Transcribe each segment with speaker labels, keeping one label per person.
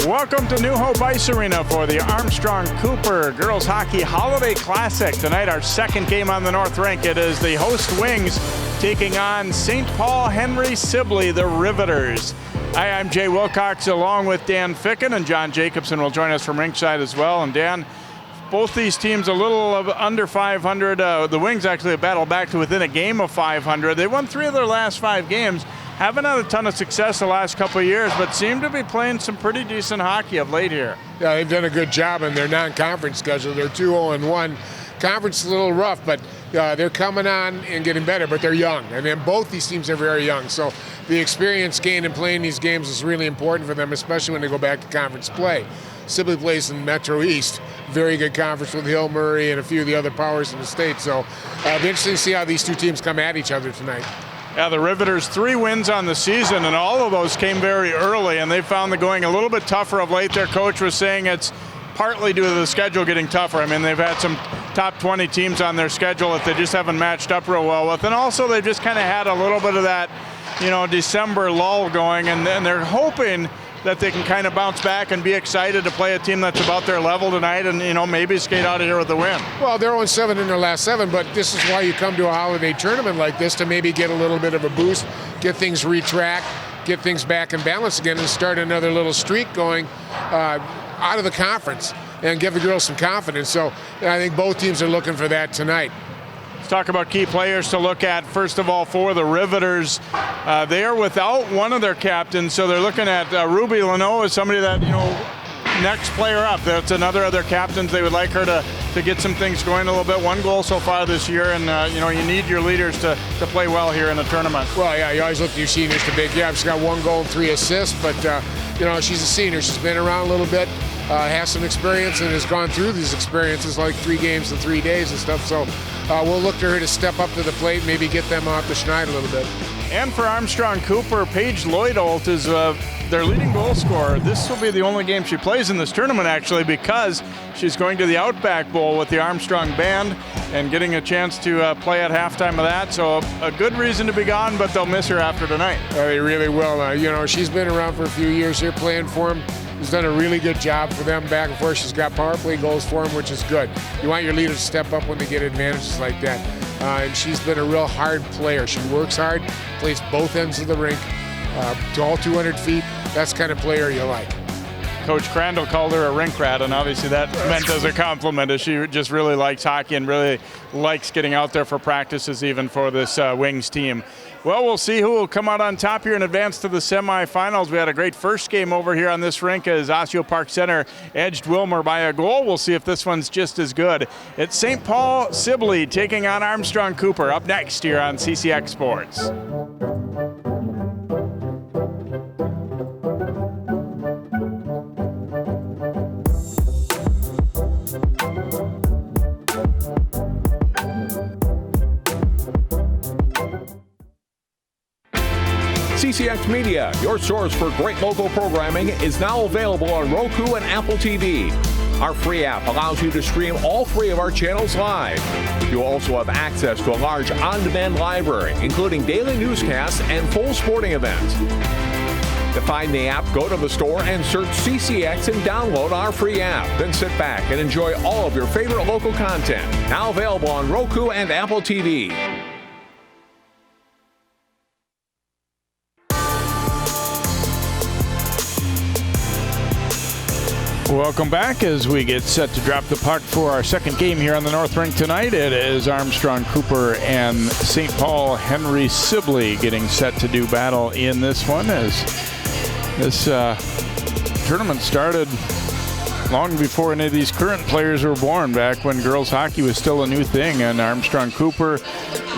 Speaker 1: Welcome to New Hope Ice Arena for the Armstrong-Cooper Girls Hockey Holiday Classic. Tonight, our second game on the North Rink. It is the host Wings taking on St. Paul Henry Sibley, the Riveters. Hi, I'm Jay Wilcox along with Dan Ficken, and John Jacobson will join us from rinkside as well. And Dan, both these teams a little under 500. The Wings actually have battled back to within a game of 500. They won 3 of their last 5 games. Haven't had a ton of success the last couple of years, but seem to be playing some pretty decent hockey of late here.
Speaker 2: Yeah, they've done a good job in their non-conference schedule. They're 2-0-1. Conference is a little rough, but they're coming on and getting better, but they're young. And then both these teams are very young. So the experience gained in playing these games is really important for them, especially when they go back to conference play. Sibley plays in Metro East. Very good conference with Hill, Murray, and a few of the other powers in the state. So it'll be interesting to see how these two teams come at each other tonight.
Speaker 1: Yeah, the Riveters 3 wins on the season, and all of those came very early, and they found the going a little bit tougher of late. Their coach was saying it's partly due to the schedule getting tougher. I mean, they've had some top 20 teams on their schedule that they just haven't matched up real well with, and also they've just kind of had a little bit of that, December lull going, and they're hoping that they can kind of bounce back and be excited to play a team that's about their level tonight and, maybe skate out of here with a win.
Speaker 2: Well, they're 0-7 in their last 7, but this is why you come to a holiday tournament like this, to maybe get a little bit of a boost, get things retracked, get things back in balance again, and start another little streak going out of the conference and give the girls some confidence. So I think both teams are looking for that tonight.
Speaker 1: Let's talk about key players to look at. First of all, for the Riveters, they are without one of their captains, so they're looking at Ruby Leno as somebody that, next player up. That's another of their captains. They would like her to get some things going a little bit. 1 goal so far this year, and you need your leaders to play well here in the tournament.
Speaker 2: Well, yeah, you always look at your seniors to big. Yeah, she's got 1 goal and 3 assists, but she's a senior. She's been around a little bit, has some experience, and has gone through these experiences like 3 games in 3 days and stuff. So we'll look to her to step up to the plate, maybe get them off the schneid a little bit.
Speaker 1: And for Armstrong-Cooper, Paige Lloyd-Alt is their leading goal scorer. This will be the only game she plays in this tournament, actually, because she's going to the Outback Bowl with the Armstrong Band and getting a chance to play at halftime of that. So a good reason to be gone, but they'll miss her after tonight.
Speaker 2: They really will. She's been around for a few years here playing for them. She's done a really good job for them back and forth. She's got power play goals for them, which is good. You want your leaders to step up when they get advantages like that. And she's been a real hard player. She works hard, plays both ends of the rink, to all 200 feet. That's the kind of player you like.
Speaker 1: Coach Crandall called her a rink rat, and obviously that meant as a compliment, as she just really likes hockey and really likes getting out there for practices even for this Wings team. Well, we'll see who will come out on top here and advance to the semifinals. We had a great first game over here on this rink as Osseo Park Center edged Wilmer by a goal. We'll see if this one's just as good. It's St. Paul Sibley taking on Armstrong-Cooper up next here on CCX Sports.
Speaker 3: CCX Media, your source for great local programming, is now available on Roku and Apple TV. Our free app allows you to stream all 3 of our channels live. You also have access to a large on-demand library, including daily newscasts and full sporting events. To find the app, go to the store and search CCX and download our free app. Then sit back and enjoy all of your favorite local content. Now available on Roku and Apple TV.
Speaker 1: Welcome back as we get set to drop the puck for our second game here on the North Rink tonight. It is Armstrong-Cooper and St. Paul Henry Sibley getting set to do battle in this one, as this tournament started long before any of these current players were born, back when girls hockey was still a new thing. And Armstrong-Cooper,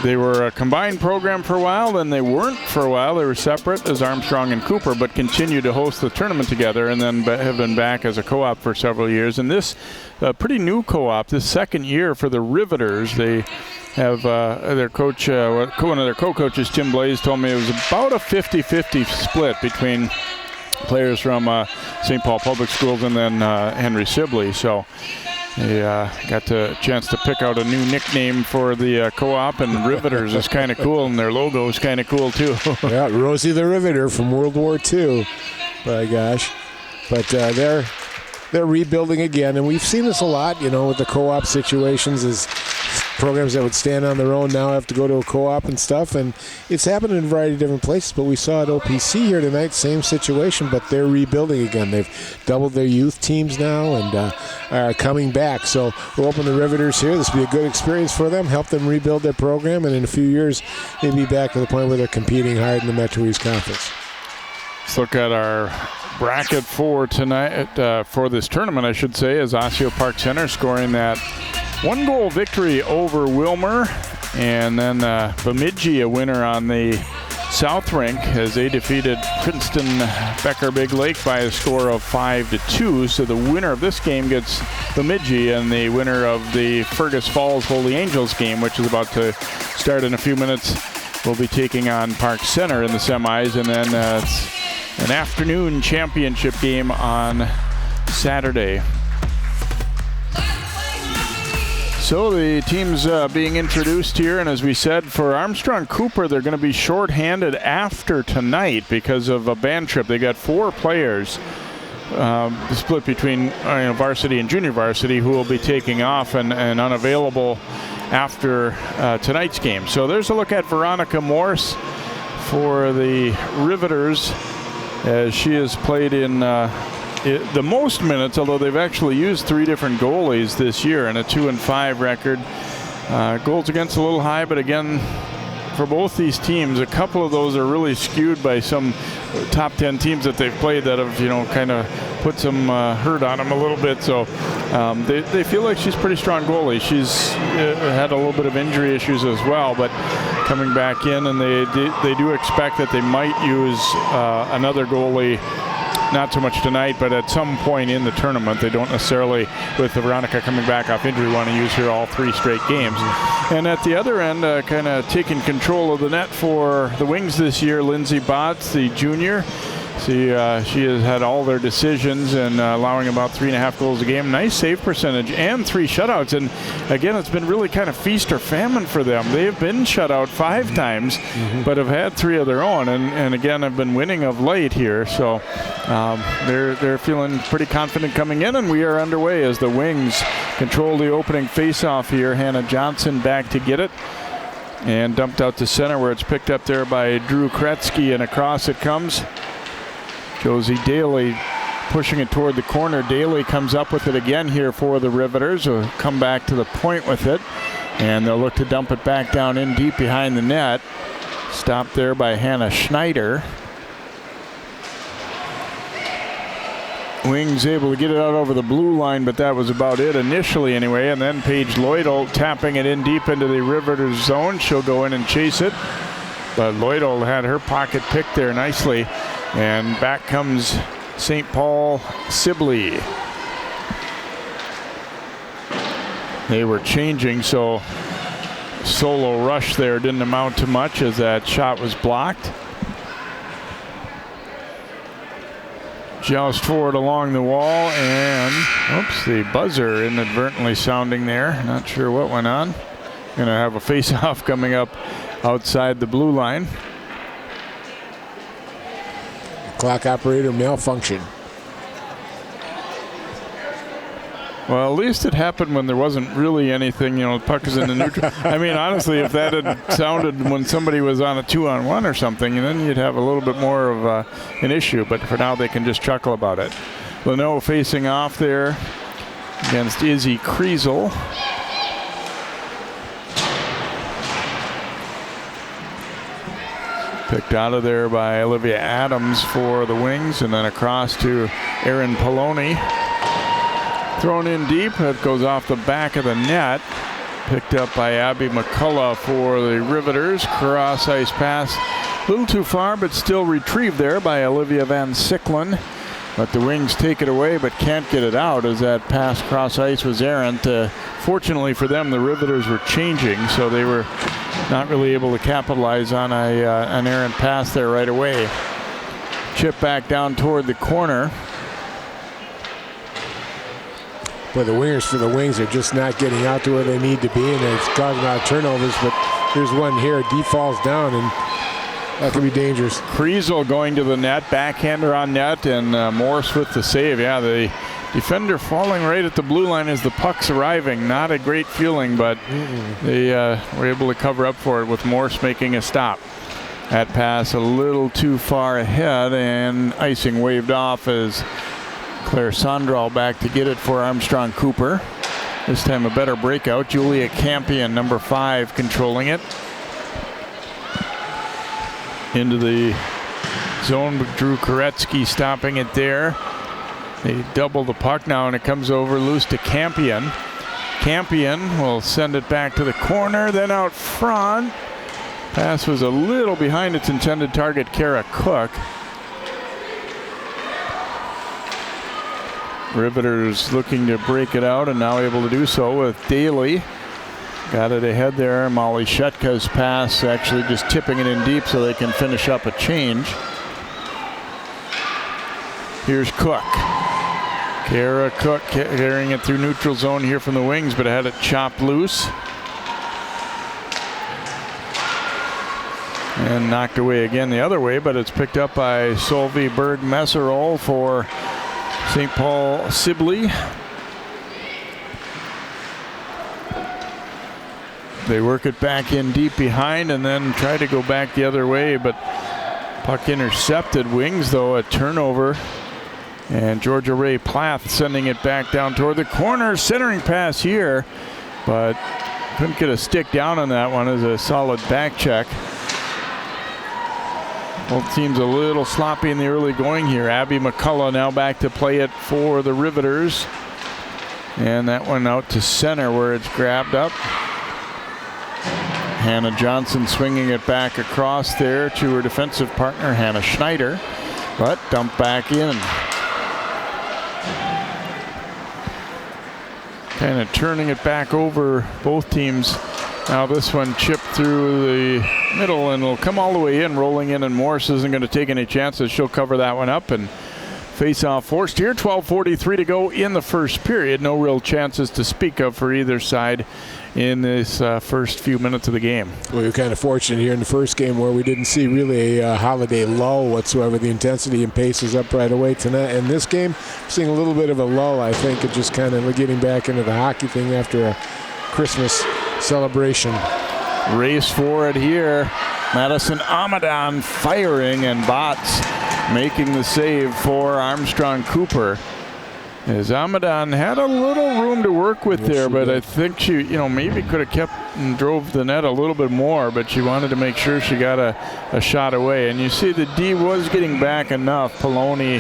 Speaker 1: they were a combined program for a while, then they weren't for a while. They were separate as Armstrong and Cooper, but continued to host the tournament together, and then have been back as a co-op for several years. And this pretty new co-op, this second year for the Riveters, they have their coach, one of their co-coaches, Tim Blaze, told me it was about a 50-50 split between players from St. Paul Public Schools and then Henry Sibley. So they got a chance to pick out a new nickname for the co-op, and Riveters is kind of cool, and their logo is kind of cool too.
Speaker 2: Yeah, Rosie the Riveter from World War II. My gosh. But they're rebuilding again, and we've seen this a lot, with the co-op situations. Is programs that would stand on their own now have to go to a co-op and stuff, and it's happened in a variety of different places. But we saw at OPC here tonight, same situation, but they're rebuilding again. They've doubled their youth teams now and are coming back. So we'll open the Riveters here. This will be a good experience for them, help them rebuild their program, and in a few years, they'll be back to the point where they're competing hard in the Metro East Conference.
Speaker 1: Let's look at our bracket for tonight, for this tournament, I should say, as Osseo Park Center scoring that 1-goal victory over Wilmer, and then Bemidji a winner on the South Rink as they defeated Princeton Becker Big Lake by a score of 5-2. So the winner of this game gets Bemidji, and the winner of the Fergus Falls Holy Angels game, which is about to start in a few minutes, will be taking on Park Center in the semis, and then it's an afternoon championship game on Saturday. So the teams being introduced here, and as we said, for Armstrong-Cooper, they're going to be shorthanded after tonight because of a band trip. They got 4 players split between varsity and junior varsity who will be taking off and unavailable after tonight's game. So there's a look at Veronica Morse for the Riveters, as she has played in the most minutes, although they've actually used 3 different goalies this year and a 2-5 record. Goals against a little high, but again, for both these teams, a couple of those are really skewed by some top 10 teams that they've played that have, kind of put some hurt on them a little bit. So they feel like she's a pretty strong goalie. She's had a little bit of injury issues as well, but coming back in, and they do expect that they might use another goalie. Not so much tonight, but at some point in the tournament. They don't necessarily, with Veronica coming back off injury, want to use her all 3 straight games. And at the other end, kind of taking control of the net for the Wings this year, Lindsay Botts, the junior. She has had all their decisions and allowing about 3.5 goals a game. Nice save percentage and 3 shutouts. And again, it's been really kind of feast or famine for them. They've been shut out 5 times, but have had 3 of their own. And again, have been winning of late here. So they're feeling pretty confident coming in, and we are underway as the Wings control the opening faceoff here. Hannah Johnson back to get it. And dumped out to center, where it's picked up there by Drew Kretzky, and across it comes. Josie Daly pushing it toward the corner. Daly comes up with it again here for the Riveters, who come back to the point with it, and they'll look to dump it back down in deep behind the net. Stopped there by Hannah Schneider. Wings able to get it out over the blue line, but that was about it initially anyway. And then Paige Lloydell tapping it in deep into the Riveters zone. She'll go in and chase it, but Lloydell had her pocket picked there nicely. And back comes St. Paul Sibley. They were changing, so solo rush there didn't amount to much as that shot was blocked. Joust forward along the wall, and oops, the buzzer inadvertently sounding there. Not sure what went on. Gonna have a face-off coming up outside the blue line.
Speaker 2: Clock operator malfunction.
Speaker 1: Well, at least it happened when there wasn't really anything, the puck is in the neutral. I mean, honestly, if that had sounded when somebody was on a 2-on-1 or something, then you'd have a little bit more of an issue. But for now, they can just chuckle about it. Leno facing off there against Izzy Kriesel. Picked out of there by Olivia Adams for the Wings, and then across to Erin Poloni. Thrown in deep, that goes off the back of the net. Picked up by Abby McCullough for the Riveters. Cross ice pass, a little too far, but still retrieved there by Olivia Van Sicklen. But the Wings take it away, but can't get it out as that pass cross ice was errant. Fortunately for them, the Riveters were changing, so they were not really able to capitalize on an errant pass there right away. Chip back down toward the corner.
Speaker 2: But the wingers for the Wings are just not getting out to where they need to be, and it's causing a lot of turnovers. But here's one here. D falls down, and That could be dangerous.
Speaker 1: Kriesel going to the net, backhander on net, and Morse with the save. Yeah, the defender falling right at the blue line as the puck's arriving. Not a great feeling, but they were able to cover up for it with Morse making a stop. That pass a little too far ahead, and icing waved off as Claire Sondral back to get it for Armstrong-Cooper. This time a better breakout. Julia Campion, number 5, controlling it. Into the zone with Drew Koretsky stopping it there. They double the puck now, and it comes over loose to Campion. Campion will send it back to the corner, then out front. Pass was a little behind its intended target, Kara Cook. Riveters looking to break it out, and now able to do so with Daly. Got it ahead there. Molly Shetka's pass actually just tipping it in deep so they can finish up a change. Here's Cook. Kara Cook carrying it through neutral zone here from the wings, but had it chopped loose. And knocked away again the other way, but it's picked up by Solveig Berg-Messerol for St. Paul Sibley. They work it back in deep behind and then try to go back the other way, but puck intercepted. Wings, though, a turnover. And Georgia Ray Plath sending it back down toward the corner. Centering pass here, but couldn't get a stick down on that one as a solid back check. Both teams a little sloppy in the early going here. Abby McCullough now back to play it for the Riveters. And that one out to center where it's grabbed up. Hannah Johnson swinging it back across there to her defensive partner, Hannah Schneider. But dumped back in. Kind of turning it back over both teams. Now this one chipped through the middle and will come all the way in, rolling in, and Morse isn't going to take any chances. She'll cover that one up, and face-off forced here. 12:43 to go in the first period. No real chances to speak of for either side in this first few minutes of the game.
Speaker 2: Well, you're kind of fortunate here in the first game where we didn't see really a holiday lull whatsoever. The intensity and pace is up right away tonight. In this game, seeing a little bit of a lull, I think, of just kind of getting back into the hockey thing after a Christmas celebration.
Speaker 1: Race for it here. Madison Amadon firing, and Botts making the save for Armstrong-Cooper. As Amadon had a little room to work with there, but I think she, maybe could have kept and drove the net a little bit more, but she wanted to make sure she got a shot away. And you see the D was getting back enough. Poloni,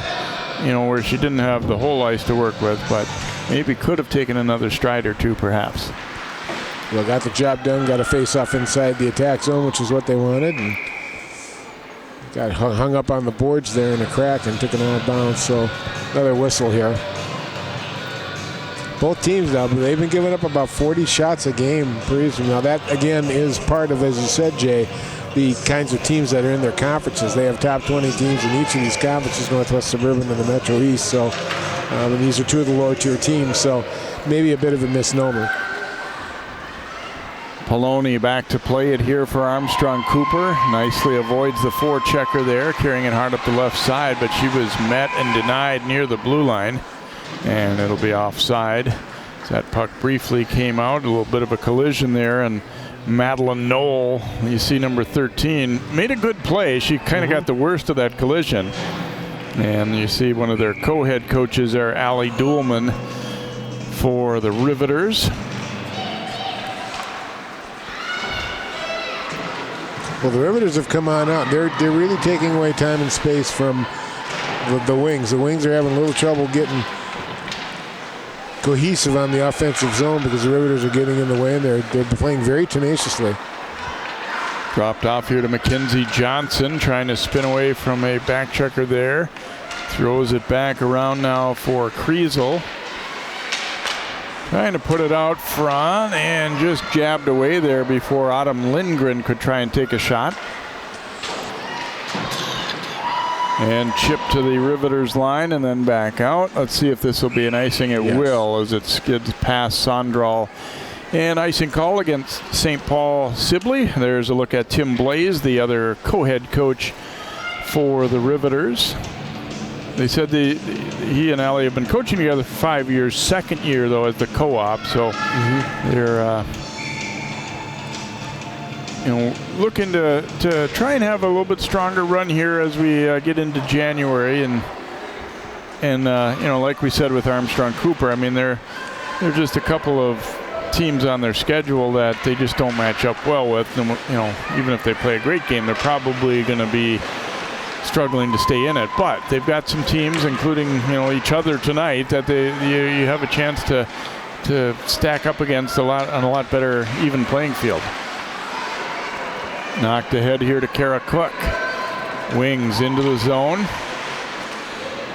Speaker 1: where she didn't have the whole ice to work with, but maybe could have taken another stride or two perhaps.
Speaker 2: Well, got the job done, got a face-off inside the attack zone, which is what they wanted, and got hung up on the boards there in a crack and took it out of bounds, so another whistle here. Both teams now, they've been giving up about 40 shots a game per each. Now that, again, is part of, as you said, Jay, the kinds of teams that are in their conferences. They have top 20 teams in each of these conferences, Northwest Suburban and the Metro East, so and these are two of the lower-tier teams, so maybe a bit of a misnomer.
Speaker 1: Poloni back to play it here for Armstrong-Cooper. Nicely avoids the forechecker there, carrying it hard up the left side, but she was met and denied near the blue line, and it'll be offside. That puck briefly came out, a little bit of a collision there, and Madeline Knoll, you see number 13, made a good play. She kind of got the worst of that collision. And you see one of their co-head coaches are Allie Duhlman for the Riveters.
Speaker 2: Well, the Riveters have come on out. They're really taking away time and space from the Wings. The Wings are having a little trouble getting cohesive on the offensive zone because the Riveters are getting in the way, and they're playing very tenaciously.
Speaker 1: Dropped off here to Mackenzie Johnson, trying to spin away from a back checker there. Throws it back around now for Kriesel. Trying to put it out front and just jabbed away there before Autumn Lindgren could try and take a shot. And chip to the Riveters line and then back out. Let's see if this will be an icing. It will, as it skids past Sondral And icing call against St. Paul Sibley. There's a look at Tim Blaze, the other co-head coach for the Riveters. They said he and Allie have been coaching together for 5 years, second year though as the co-op. So they're looking to try and have a little bit stronger run here as we get into January. And like we said with Armstrong-Cooper, I mean they're just a couple of teams on their schedule that they just don't match up well with. And, even if they play a great game, they're probably going to be struggling to stay in it. But they've got some teams, including each other tonight, that you have a chance to stack up against on a lot better even playing field. Knocked ahead here to Kara Cook. Wings into the zone.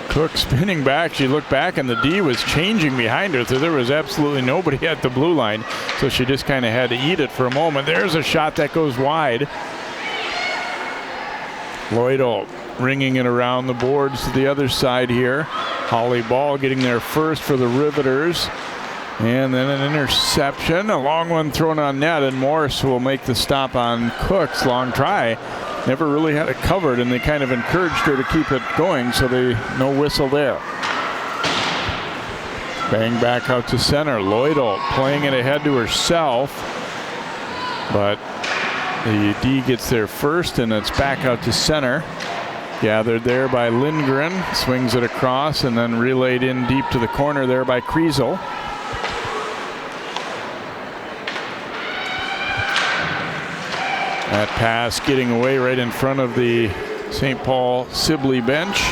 Speaker 1: Cook spinning back. She looked back and the D was changing behind her, so there was absolutely nobody at the blue line. So she just kind of had to eat it for a moment. There's a shot that goes wide. Lloyd ringing it around the boards to the other side here. Holly Ball getting there first for the Riveters. And then an interception. A long one thrown on net, and Morris will make the stop on Cook's long try. Never really had it covered, and they kind of encouraged her to keep it going, so no whistle there. Bang back out to center. Lloydel playing it ahead to herself, but the D gets there first, and it's back out to center. Gathered there by Lindgren. Swings it across, and then relayed in deep to the corner there by Kriesel. That pass getting away right in front of the St. Paul Sibley bench.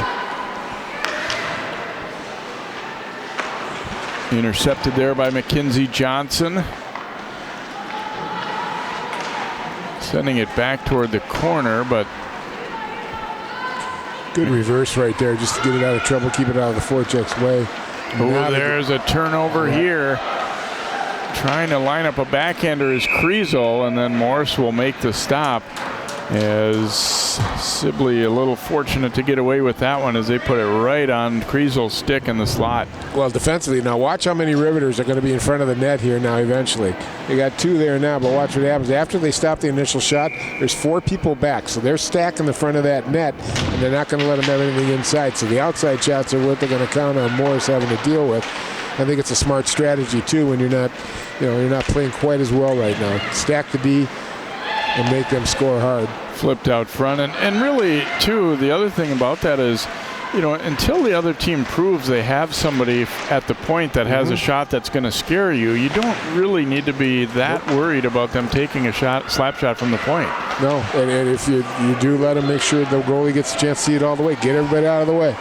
Speaker 1: Intercepted there by Mackenzie Johnson. Sending it back toward the corner, but
Speaker 2: good reverse right there, just to get it out of trouble, keep it out of the forecheck's way.
Speaker 1: There's a turnover here. Trying to line up a backhander is Kriesel, and then Morris will make the stop, as Sibley a little fortunate to get away with that one as they put it right on Kriesel's stick in the slot.
Speaker 2: Well, defensively, now watch how many Riveters are going to be in front of the net here now eventually. They got two there now, but watch what happens. After they stop the initial shot, there's 4 people back, so they're stacking the front of that net, and they're not going to let them have anything inside. So the outside shots are what they're going to count on Morris having to deal with. I think it's a smart strategy too when you're not playing quite as well right now. Stack the D and make them score hard.
Speaker 1: Flipped out front, and really too, the other thing about that is, until the other team proves they have somebody at the point that has a shot that's going to scare you, you don't really need to be that worried about them taking a slap shot from the point.
Speaker 2: No, and if you do let them, make sure the goalie gets a chance to see it all the way. Get everybody out of the way.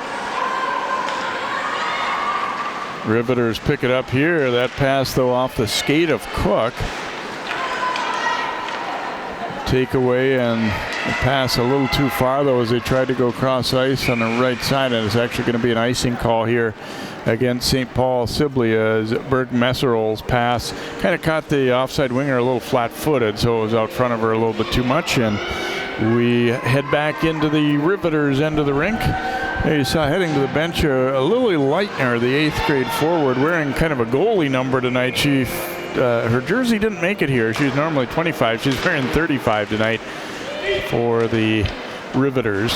Speaker 1: Riveters pick it up here. That pass, though, off the skate of Cook. Takeaway, and the pass a little too far, though, as they tried to go cross ice on the right side. And it's actually going to be an icing call here against St. Paul Sibley, as Berg Messerol's pass kind of caught the offside winger a little flat-footed, so it was out front of her a little bit too much. And we head back into the Riveters' end of the rink. There you saw heading to the bench Lily Leitner, the 8th grade forward, wearing kind of a goalie number tonight. Her jersey didn't make it here. She's normally 25. She's wearing 35 tonight for the Riveters.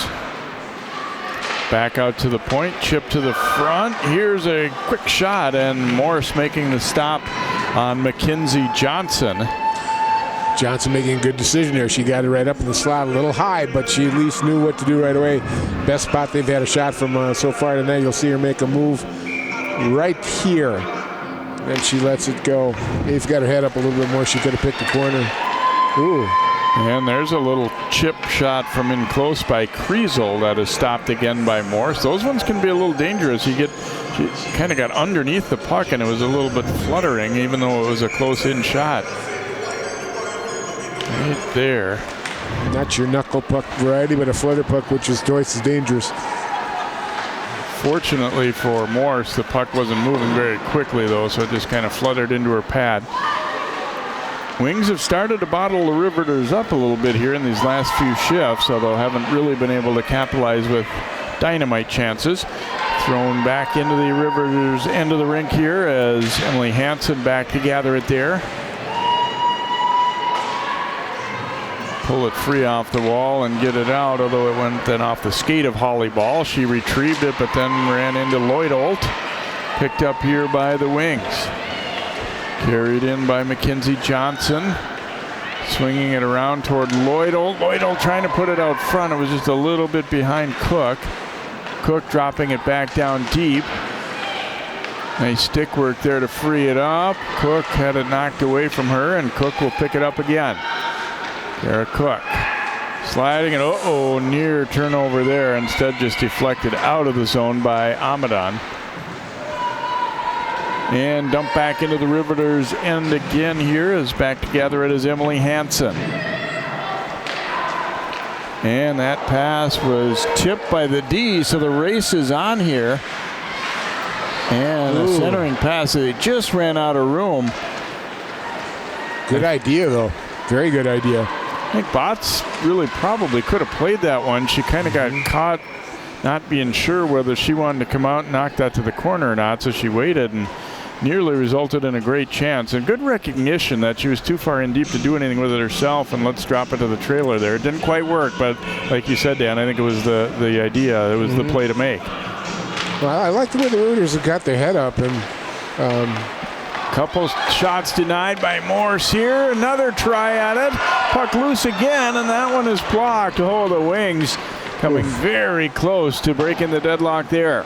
Speaker 1: Back out to the point, chip to the front. Here's a quick shot, and Morris making the stop on Mackenzie Johnson.
Speaker 2: Johnson making a good decision there. She got it right up in the slot, a little high, but she at least knew what to do right away. Best spot they've had a shot from so far tonight. You'll see her make a move right here. Then she lets it go. They've got her head up a little bit more. She could have picked the corner. Ooh.
Speaker 1: And there's a little chip shot from in close by Kriesel that is stopped again by Morris. Those ones can be a little dangerous. She kind of got underneath the puck, and it was a little bit fluttering, even though it was a close-in shot. Right there.
Speaker 2: Not your knuckle puck variety, but a flutter puck, which is twice as dangerous.
Speaker 1: Fortunately for Morris, the puck wasn't moving very quickly, though, so it just kind of fluttered into her pad. Wings have started to bottle the Riveters up a little bit here in these last few shifts, although haven't really been able to capitalize with dynamite chances. Thrown back into the Riveters' end of the rink here as Emily Hansen back to gather it there. pull it free off the wall and get it out, although it went then off the skate of Holly Ball. She retrieved it, but then ran into Lloyd-Olt. Picked up here by the wings. Carried in by Mackenzie Johnson. Swinging it around toward Lloyd-Olt. Lloyd-Olt trying to put it out front. It was just a little bit behind Cook. Cook dropping it back down deep. Nice stick work there to free it up. Cook had it knocked away from her, and Cook will pick it up again. Garrett Cook sliding, and near turnover there. Instead just deflected out of the zone by Amadon. And dump back into the Riveters end again here. As back to gather it is Emily Hansen. And that pass was tipped by the D, so the race is on here. And a centering pass. They just ran out of room.
Speaker 2: Good idea, though. Very good idea.
Speaker 1: I think Botts really probably could have played that one. She kind of got caught not being sure whether she wanted to come out and knock that to the corner or not, so she waited and nearly resulted in a great chance. And good recognition that she was too far in deep to do anything with it herself, and let's drop it to the trailer there. It didn't quite work, but like you said, Dan, I think it was the idea. It was the play to make.
Speaker 2: Well, I like the way the Rooters have got their head up, and
Speaker 1: couple shots denied by Morse here. Another try at it. Puck loose again, and that one is blocked. Oh, the Wings coming very close to breaking the deadlock there.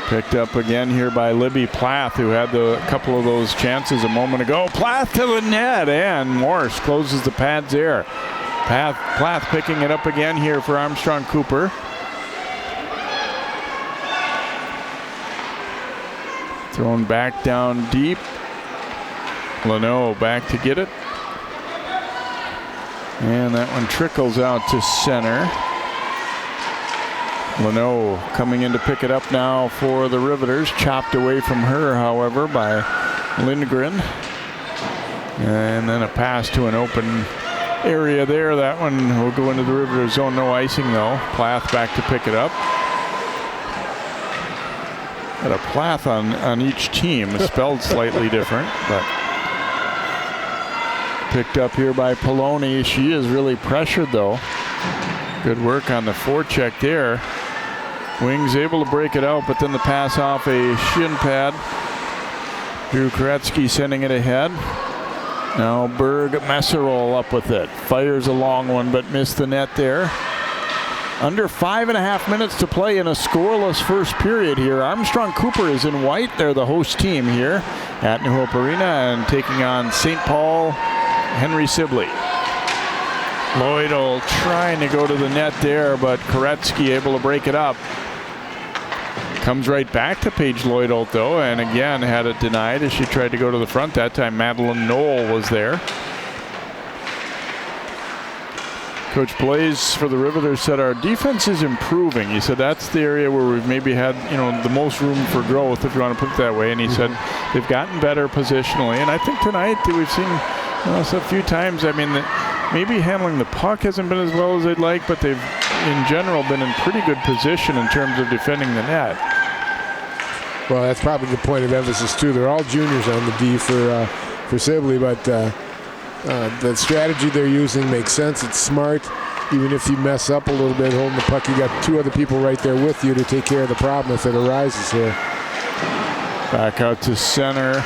Speaker 1: Picked up again here by Libby Plath, who had a couple of those chances a moment ago. Plath to the net, and Morse closes the pads there. Plath picking it up again here for Armstrong-Cooper. Thrown back down deep. Leno back to get it. And that one trickles out to center. Leno coming in to pick it up now for the Riveters. Chopped away from her, however, by Lindgren. And then a pass to an open area there. That one will go into the Riveters zone. No icing, though. Plath back to pick it up. Got a Plath on each team, spelled slightly different, but picked up here by Poloni. She is really pressured, though. Good work on the forecheck there. Wings able to break it out, but then the pass off a shin pad. Drew Koretsky sending it ahead. Now Berg Messerol up with it. Fires a long one, but missed the net there. Under 5.5 minutes to play in a scoreless first period here. Armstrong-Cooper is in white. They're the host team here at New Hope Arena and taking on St. Paul Henry Sibley. Lloyd-Olt trying to go to the net there, but Koretsky able to break it up. Comes right back to Paige Lloyd-Olt, though, and again had it denied as she tried to go to the front. That time Madeline Knoll was there. Coach Blaze for the Riveters said our defense is improving. He said that's the area where we've maybe had, the most room for growth, if you want to put it that way. And he said they've gotten better positionally. And I think tonight we've seen a few times. I mean, maybe handling the puck hasn't been as well as they'd like, but they've in general been in pretty good position in terms of defending the net.
Speaker 2: Well, that's probably the point of emphasis too. They're all juniors on the D for Sibley, but the strategy they're using makes sense. It's smart. Even if you mess up a little bit holding the puck, you got two other people right there with you to take care of the problem if it arises here.
Speaker 1: Back out to center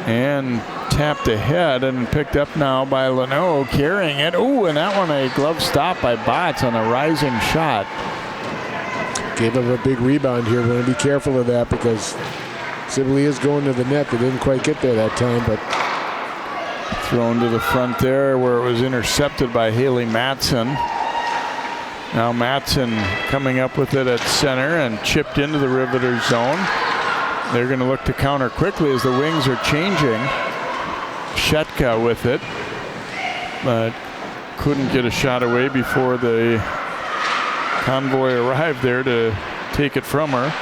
Speaker 1: and tapped ahead and picked up now by Leno, carrying it. Ooh, and that one a glove stop by Botts on a rising shot.
Speaker 2: Gave him a big rebound here. We're going to be careful of that because Sibley is going to the net. They didn't quite get there that time, but
Speaker 1: thrown to the front there where it was intercepted by Haley Matson. Now Matson coming up with it at center and chipped into the Riveters zone. They're going to look to counter quickly as the Wings are changing. Shetka with it, but couldn't get a shot away before the convoy arrived there to take it from her.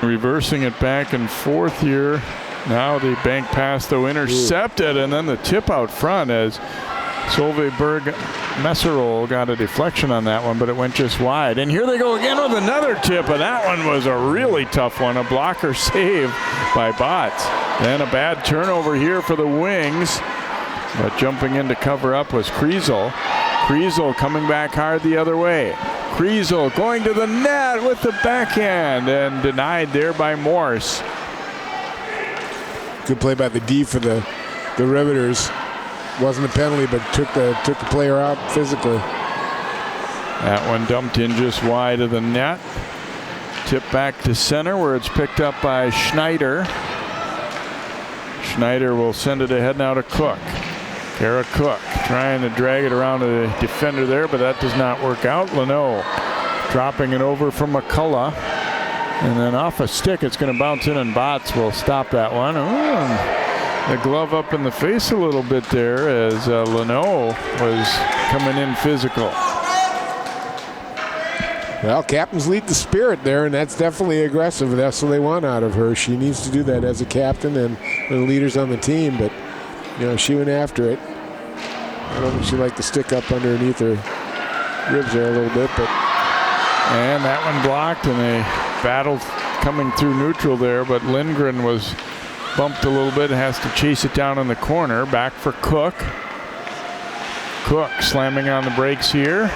Speaker 1: Reversing it back and forth here. Now the bank pass, though, intercepted, and then the tip out front as Solveig Messerol got a deflection on that one, but it went just wide. And here they go again with another tip, and that one was a really tough one. A blocker save by Botts. Then a bad turnover here for the Wings, but jumping in to cover up was Kriesel. Kriesel coming back hard the other way. Kriesel going to the net with the backhand and denied there by Morse.
Speaker 2: Good play by the D for the Riveters. Wasn't a penalty, but took the player out physically.
Speaker 1: That one dumped in just wide of the net. Tip back to center where it's picked up by Schneider. Schneider will send it ahead now to Cook. Kara Cook trying to drag it around the defender there, but that does not work out. Leno dropping it over from McCullough. And then off a stick, it's going to bounce in, and Botts will stop that one. Ooh. The glove up in the face a little bit there as Leno was coming in physical.
Speaker 2: Well, captains lead the spirit there, and that's definitely aggressive. That's what they want out of her. She needs to do that as a captain and the leaders on the team, but she went after it. I don't think she liked to stick up underneath her ribs there a little bit, but.
Speaker 1: And that one blocked, and they battled coming through neutral there, but Lindgren was bumped a little bit, has to chase it down in the corner. Back for Cook. Cook slamming on the brakes here.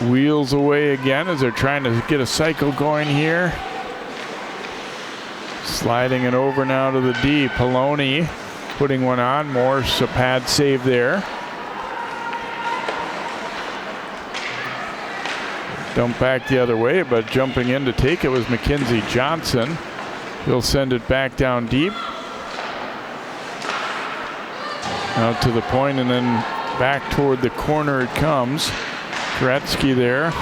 Speaker 1: Wheels away again as they're trying to get a cycle going here. Sliding it over now to the D. Poloni putting one on. Morse, a pad save there. Dump back the other way, but jumping in to take it was Mackenzie Johnson. He'll send it back down deep. Out to the point and then back toward the corner it comes. Gretzky there.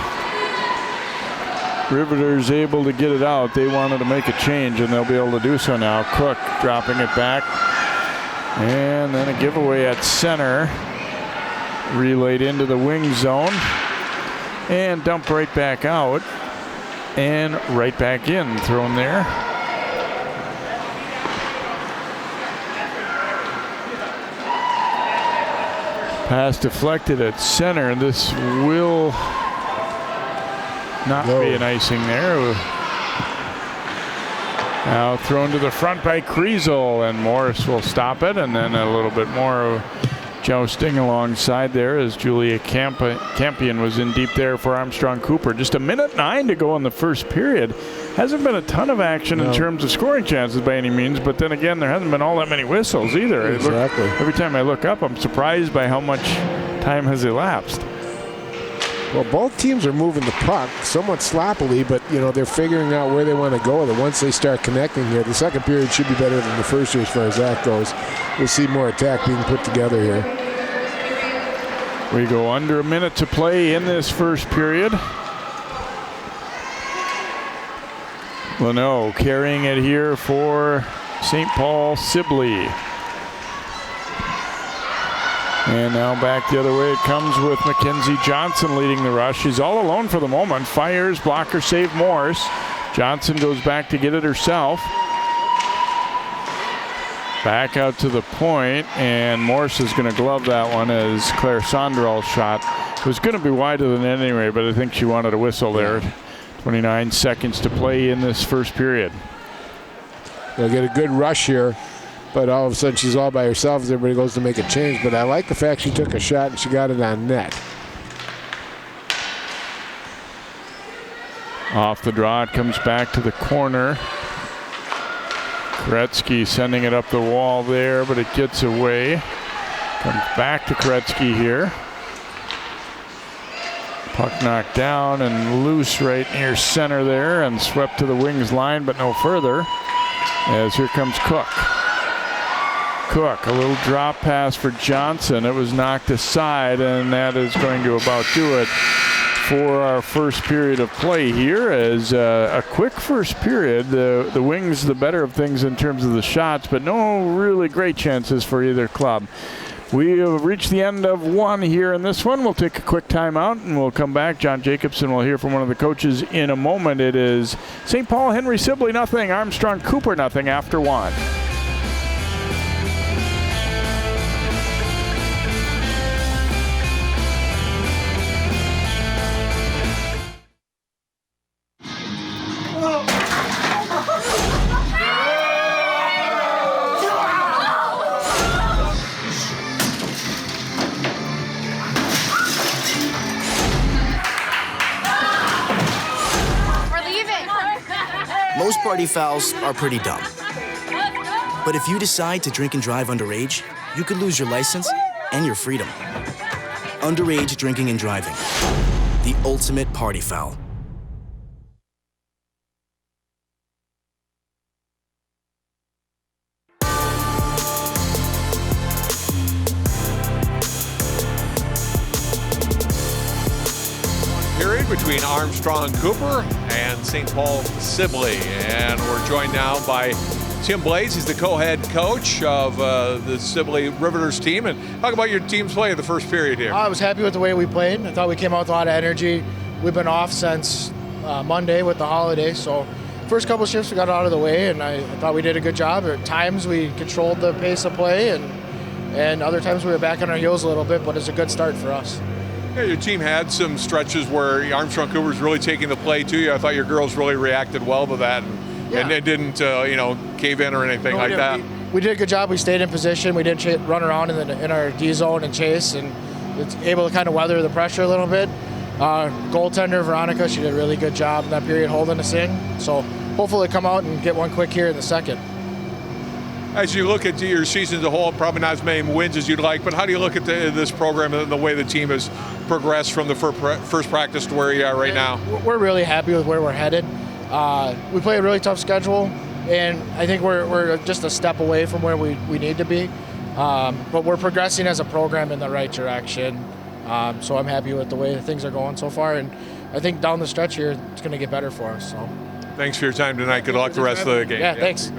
Speaker 1: Riveters able to get it out. They wanted to make a change, and they'll be able to do so now. Cook dropping it back. And then a giveaway at center. Relayed into the wing zone. And dumped right back out. And right back in. Thrown there. Pass deflected at center. This will not be an icing there. Now thrown to the front by Kriesel, and Morris will stop it. And then a little bit more jousting alongside there as Julia Campion was in deep there for Armstrong-Cooper. Just 1:09 to go in the first period. Hasn't been a ton of action in terms of scoring chances by any means, but then again, there hasn't been all that many whistles either.
Speaker 2: Exactly.
Speaker 1: Every time I look up, I'm surprised by how much time has elapsed.
Speaker 2: Well, both teams are moving the puck somewhat sloppily, but they're figuring out where they want to go with it. Once they start connecting here, the second period should be better than the first here as far as that goes. We'll see more attack being put together here.
Speaker 1: We go under a minute to play in this first period. Leno carrying it here for St. Paul Sibley. And now back the other way it comes with Mackenzie Johnson leading the rush. She's all alone for the moment. Fires, blocker save Morse. Johnson goes back to get it herself. Back out to the point, and Morse is going to glove that one as Claire Sonderall's shot was going to be wide of the net anyway, but I think she wanted a whistle there. 29 seconds to play in this first period.
Speaker 2: They'll get a good rush here, but all of a sudden she's all by herself as everybody goes to make a change. But I like the fact she took a shot and she got it on net.
Speaker 1: Off the draw, it comes back to the corner. Gretzky sending it up the wall there, but it gets away. Comes back to Gretzky here. Puck knocked down and loose right near center there and swept to the wings line, but no further. As here comes Cook. Cook, a little drop pass for Johnson. It was knocked aside, and that is going to about do it for our first period of play here. As a quick first period, the Wings the better of things in terms of the shots, but no really great chances for either club. We have reached the end of one here in this one. We'll take a quick timeout and we'll come back. John Jacobson will hear from one of the coaches in a moment. It is St. Paul Henry Sibley nothing, Armstrong-Cooper nothing after one.
Speaker 4: Most party fouls are pretty dumb. But if you decide to drink and drive underage, you could lose your license and your freedom. Underage drinking and driving. The ultimate party foul.
Speaker 3: Period between Armstrong-Cooper and St. Paul Sibley. And we're joined now by Tim Blades. He's the co-head coach of the Sibley Riveters team. And talk about your team's play in the first period here.
Speaker 5: I was happy with the way we played. I thought we came out with a lot of energy. We've been off since Monday with the holiday, so first couple shifts we got out of the way, and I thought we did a good job. At times we controlled the pace of play, and other times we were back on our heels a little bit, but it's a good start for us.
Speaker 3: Yeah, your team had some stretches where Armstrong-Cooper's really taking the play to you. I thought your girls really reacted well to that, and they didn't, cave in or anything like that.
Speaker 5: We did a good job. We stayed in position. We didn't run around in our D zone and chase, and it's able to kind of weather the pressure a little bit. Goaltender Veronica, she did a really good job in that period holding us in. So hopefully come out and get one quick here in the second.
Speaker 3: As you look at your season as a whole, probably not as many wins as you'd like, but how do you look at this program and the way the team has progressed from the first practice to where you are right now?
Speaker 5: We're really happy with where we're headed. We play a really tough schedule, and I think we're just a step away from where we need to be. But we're progressing as a program in the right direction. So I'm happy with the way things are going so far, and I think down the stretch here, it's going to get better for us. So,
Speaker 3: thanks for your time tonight. Good luck the rest of the game.
Speaker 5: Yeah, thanks.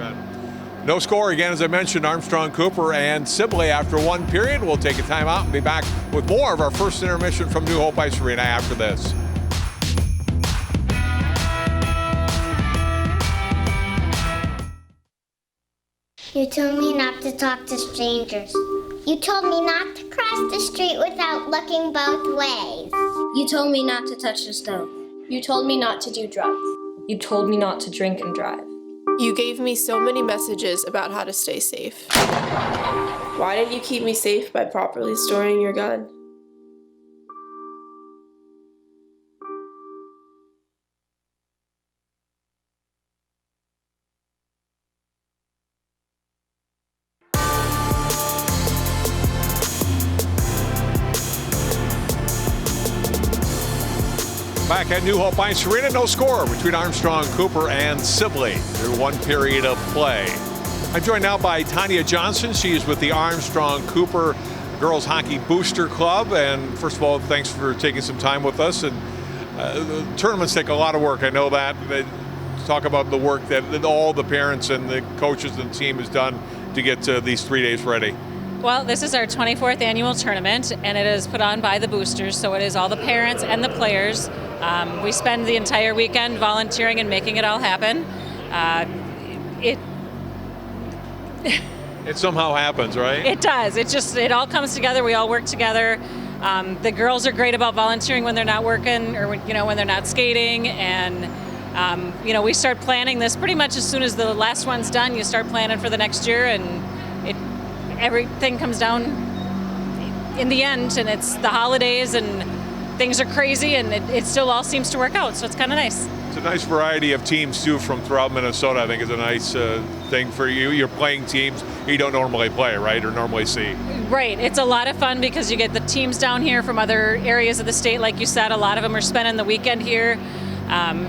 Speaker 3: No score again, as I mentioned, Armstrong-Cooper and Sibley after one period. We'll take a timeout and be back with more of our first intermission from New Hope Ice Arena after this.
Speaker 6: You told me not to talk to strangers. You told me not to cross the street without looking both ways.
Speaker 7: You told me not to touch the stove.
Speaker 8: You told me not to do drugs.
Speaker 9: You told me not to drink and drive.
Speaker 8: You gave me so many messages about how to stay safe. Why didn't you keep me safe by properly storing your gun?
Speaker 3: Back at New Hope Ice Arena, no score between Armstrong-Cooper and Sibley through one period of play. I'm joined now by Tanya Johnson. She is with the Armstrong-Cooper Girls Hockey Booster Club. And first of all, thanks for taking some time with us. And the tournaments take a lot of work. I know that. Talk about the work that all the parents and the coaches and the team has done to get these 3 days ready.
Speaker 10: Well, this is our 24th annual tournament, and it is put on by the boosters, so it is all the parents and the players. We spend the entire weekend volunteering and making it all happen.
Speaker 3: It somehow happens, right?
Speaker 10: It does. It all comes together. We all work together. The girls are great about volunteering when they're not working or when they're not skating, and we start planning this pretty much as soon as the last one's done. You start planning for the next year, and everything comes down in the end, and it's the holidays and things are crazy, and it still all seems to work out, so it's kind of nice.
Speaker 3: It's a nice variety of teams too from throughout Minnesota. I think is a nice thing for you. You're playing teams you don't normally play, right, or normally see.
Speaker 10: Right. It's a lot of fun because you get the teams down here from other areas of the state. Like you said, a lot of them are spending the weekend here.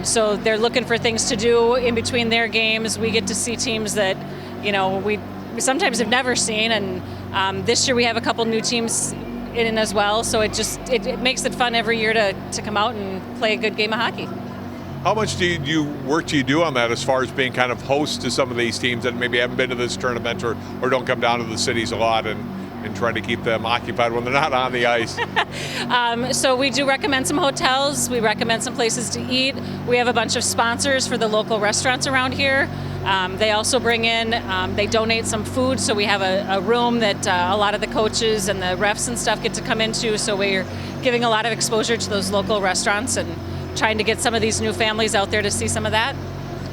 Speaker 10: So they're looking for things to do in between their games. We get to see teams that, we sometimes have never seen, and this year we have a couple new teams in as well, so it makes it fun every year to come out and play a good game of hockey.
Speaker 3: How much work do you do on that as far as being kind of host to some of these teams that maybe haven't been to this tournament or don't come down to the cities a lot and trying to keep them occupied when they're not on the ice?
Speaker 10: So we do recommend some hotels. We recommend some places to eat. We have a bunch of sponsors for the local restaurants around here. They also bring in, they donate some food, so we have a room that a lot of the coaches and the refs and stuff get to come into, so we're giving a lot of exposure to those local restaurants and trying to get some of these new families out there to see some of that.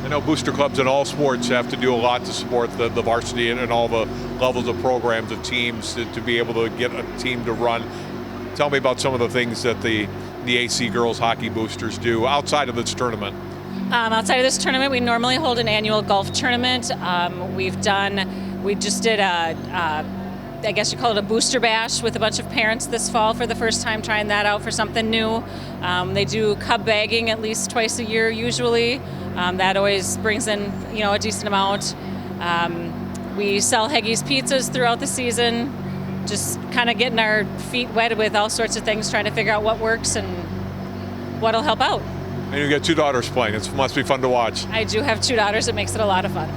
Speaker 3: I know booster clubs in all sports have to do a lot to support the varsity and all the levels of programs of teams to be able to get a team to run. Tell me about some of the things that the AC Girls Hockey Boosters do outside of this tournament.
Speaker 10: Outside of this tournament, we normally hold an annual golf tournament. We just did I guess you call it a booster bash with a bunch of parents this fall for the first time, trying that out for something new. They do cub bagging at least twice a year usually. That always brings in, a decent amount. We sell Heggie's pizzas throughout the season, just kind of getting our feet wet with all sorts of things, trying to figure out what works and what'll help out.
Speaker 3: And you got 2 daughters playing. It must be fun to watch.
Speaker 10: I do have 2 daughters. It makes it a lot of fun.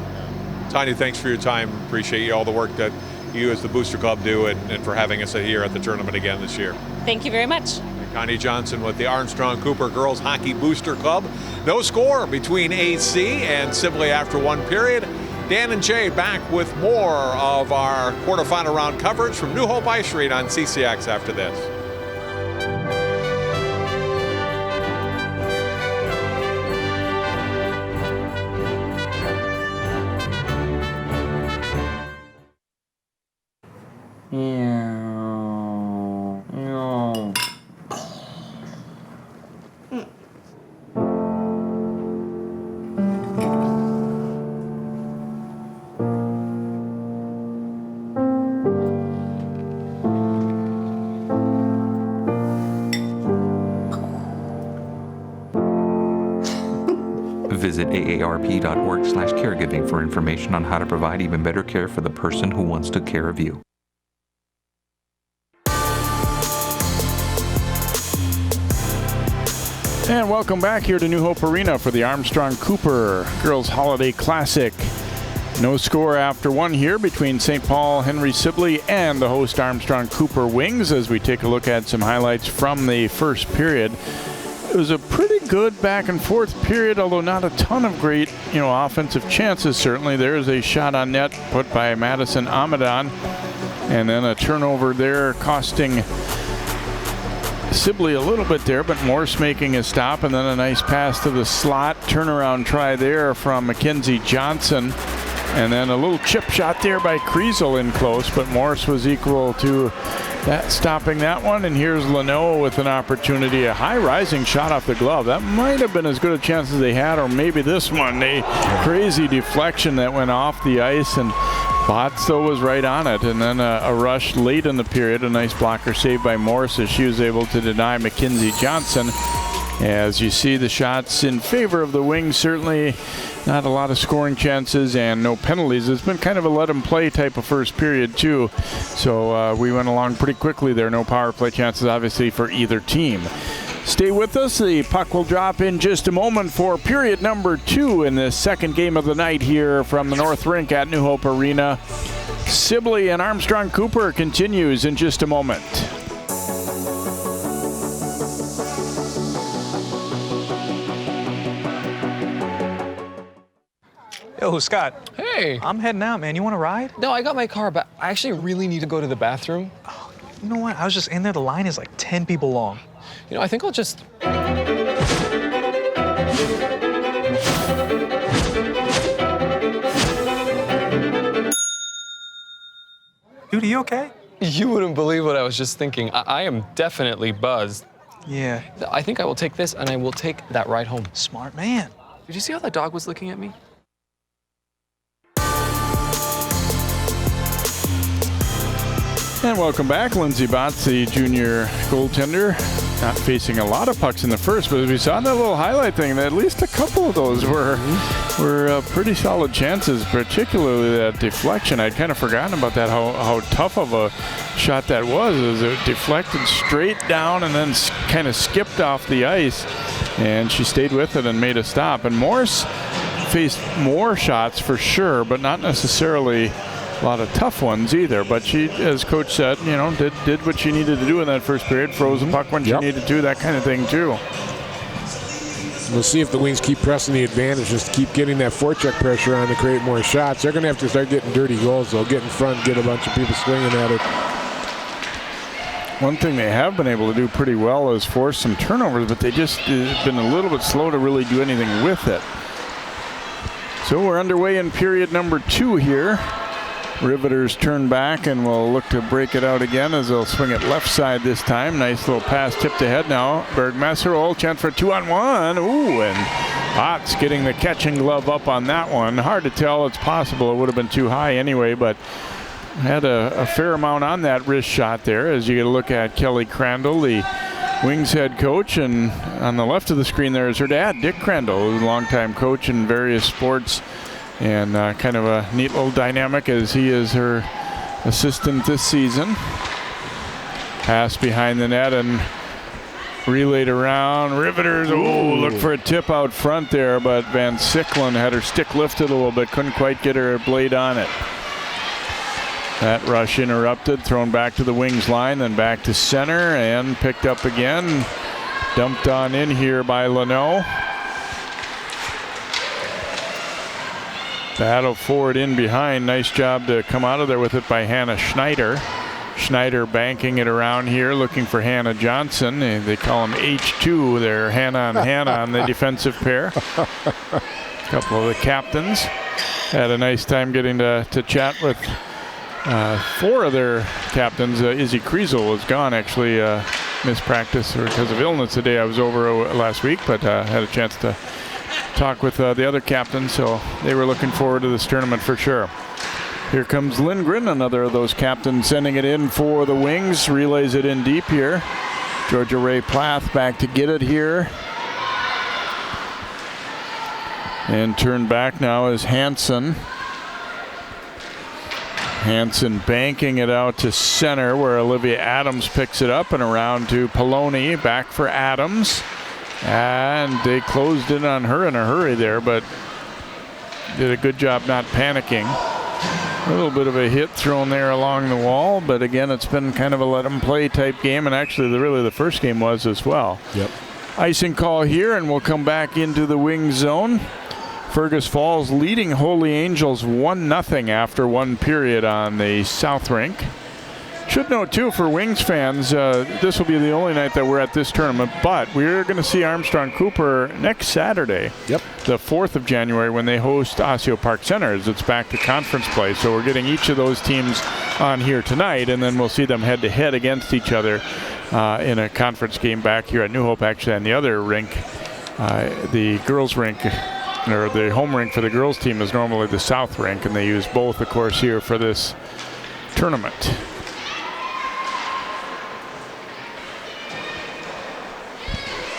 Speaker 3: Tanya, thanks for your time. Appreciate all the work that you as the Booster Club do and for having us here at the tournament again this year.
Speaker 10: Thank you very much.
Speaker 3: Connie Johnson with the Armstrong-Cooper Girls Hockey Booster Club. No score between AC and Sibley after 1 period. Dan and Jay back with more of our quarterfinal round coverage from New Hope Ice Arena on CCX after this.
Speaker 11: Visit aarp.org/caregiving for information on how to provide even better care for the person who wants to care of you.
Speaker 1: And welcome back here to New Hope Arena for the Armstrong-Cooper Girls Holiday Classic. No score after 1 here between St. Paul Henry Sibley and the host Armstrong-Cooper Wings as we take a look at some highlights from the first period. It was a pretty good back and forth period, although not a ton of great, offensive chances. Certainly there's a shot on net put by Madison Amadon, and then a turnover there costing Sibley a little bit there, but Morse making a stop, and then a nice pass to the slot. Turnaround try there from Mackenzie Johnson, and then a little chip shot there by Kriesel in close, but Morse was equal to that, stopping that one. And here's Leno with an opportunity, a high rising shot off the glove. That might have been as good a chance as they had, or maybe this one, a crazy deflection that went off the ice, and Botts though was right on it. And then a rush late in the period, a nice blocker save by Morse as she was able to deny Mackenzie Johnson. As you see, the shots in favor of the Wings, certainly not a lot of scoring chances and no penalties. It's been kind of a let them play type of first period too. So we went along pretty quickly there. No power play chances obviously for either team. Stay with us. The puck will drop in just a moment for period number 2 in this second game of the night here from the North Rink at New Hope Arena. Sibley and Armstrong-Cooper continues in just a moment.
Speaker 12: Yo, Scott.
Speaker 13: Hey.
Speaker 12: I'm heading out, man. You want to ride?
Speaker 13: No, I got my car, but I actually really need to go to the bathroom.
Speaker 12: Oh, you know what? I was just in there. The line is like 10 people long.
Speaker 13: I think I'll just...
Speaker 12: Dude, are you okay?
Speaker 13: You wouldn't believe what I was just thinking. I am definitely buzzed.
Speaker 12: Yeah.
Speaker 13: I think I will take this, and I will take that ride home.
Speaker 12: Smart man.
Speaker 13: Did you see how that dog was looking at me?
Speaker 1: And welcome back. Lindsey Botts, the junior goaltender, not facing a lot of pucks in the first, but as we saw in that little highlight thing, that at least a couple of those were pretty solid chances, particularly that deflection. I'd kind of forgotten about that, how tough of a shot that was. As it deflected straight down and then kind of skipped off the ice, and she stayed with it and made a stop. And Morse faced more shots for sure, but not necessarily a lot of tough ones either, but she, as coach said, did what she needed to do in that first period, froze the puck when she needed to, that kind of thing too.
Speaker 2: We'll see if the Wings keep pressing the advantage, just keep getting that forecheck pressure on to create more shots. They're going to have to start getting dirty goals, though. Get in front, get a bunch of people swinging at it.
Speaker 1: One thing they have been able to do pretty well is force some turnovers, but they just been a little bit slow to really do anything with it. So we're underway in period number 2 here. Riveters turn back and will look to break it out again as they'll swing it left side this time. Nice little pass tipped ahead now. Bergmesser, chance for 2-on-1. Ooh, and Potts getting the catching glove up on that one. Hard to tell. It's possible it would have been too high anyway, but had a fair amount on that wrist shot there. As you get a look at Kelly Crandall, the Wings head coach, and on the left of the screen there is her dad, Dick Crandall, who's a longtime coach in various sports, and kind of a neat little dynamic as he is her assistant this season. Pass behind the net and relayed around. Riveters, look for a tip out front there, but Van Sicklen had her stick lifted a little bit, couldn't quite get her blade on it. That rush interrupted, thrown back to the Wings line, then back to center, and picked up again. Dumped on in here by Leno. Battle for it in behind. Nice job to come out of there with it by Hannah Schneider. Schneider banking it around here, looking for Hannah Johnson. They call him H2 there, Hannah on the defensive pair. A couple of the captains had a nice time getting to chat with four of their captains. Izzy Kriesel was gone, actually missed practice because of illness the day I was over last week, but had a chance to talk with the other captains, so they were looking forward to this tournament for sure. Here comes Lindgren, another of those captains, sending it in for the Wings. Relays it in deep here. Georgia Ray Plath back to get it here. And turned back now is Hansen. Hansen banking it out to center where Olivia Adams picks it up, and around to Poloni. Back for Adams. And they closed in on her in a hurry there, but did a good job not panicking. A little bit of a hit thrown there along the wall, but again, it's been kind of a let them play type game, and actually really the first game was as well.
Speaker 2: Yep.
Speaker 1: Icing call here, and we'll come back into the Wings zone. Fergus Falls leading Holy Angels 1-0 after one period on the South Rink. Should note too, for Wings fans, this will be the only night that we're at this tournament, but we're going to see Armstrong-Cooper next Saturday, the 4th of January, when they host Osseo Park Center, as it's back to conference play. So we're getting each of those teams on here tonight, and then we'll see them head-to-head against each other in a conference game back here at New Hope. Actually, on the other rink, the girls' rink, or the home rink for the girls' team is normally the South Rink, and they use both, of course, here for this tournament.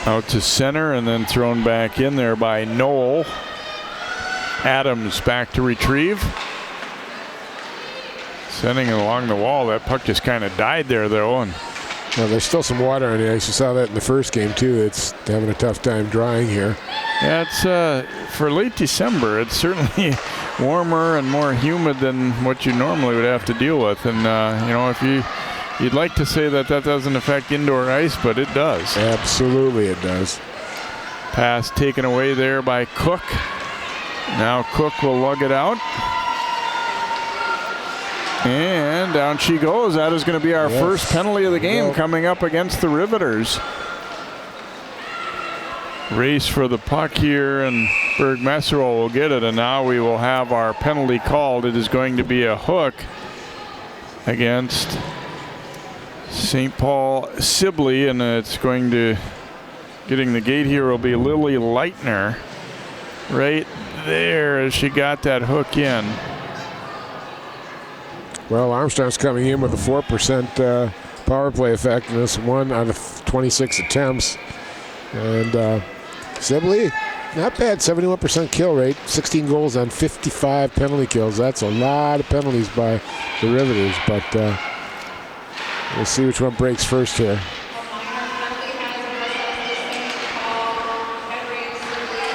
Speaker 1: Out to center and then thrown back in there by Noel. Adams back to retrieve. Sending it along the wall. That puck just kind of died there, though. And
Speaker 2: well, there's still some water on the ice. You saw that in the first game, too. It's having a tough time drying here.
Speaker 1: Yeah, it's for late December. It's certainly warmer and more humid than what you normally would have to deal with. And, you know, if you'd like to say that doesn't affect indoor ice, but it does.
Speaker 2: Absolutely it does.
Speaker 1: Pass taken away there by Cook. Now Cook will lug it out. And down she goes. That is going to be our first penalty of the game coming up against the Riveters. Race for the puck here, and Berg Messerol will get it, and now we will have our penalty called. It is going to be a hook against St. Paul Sibley, and it's going to, getting the gate here will be Lily Leitner right there as she got that hook in.
Speaker 2: Well, Armstrong's coming in with a 4% power play effect in this 1 out of 26 attempts. And Sibley, not bad, 71% kill rate, 16 goals on 55 penalty kills. That's a lot of penalties by the Riveters, but we'll see which one breaks first here.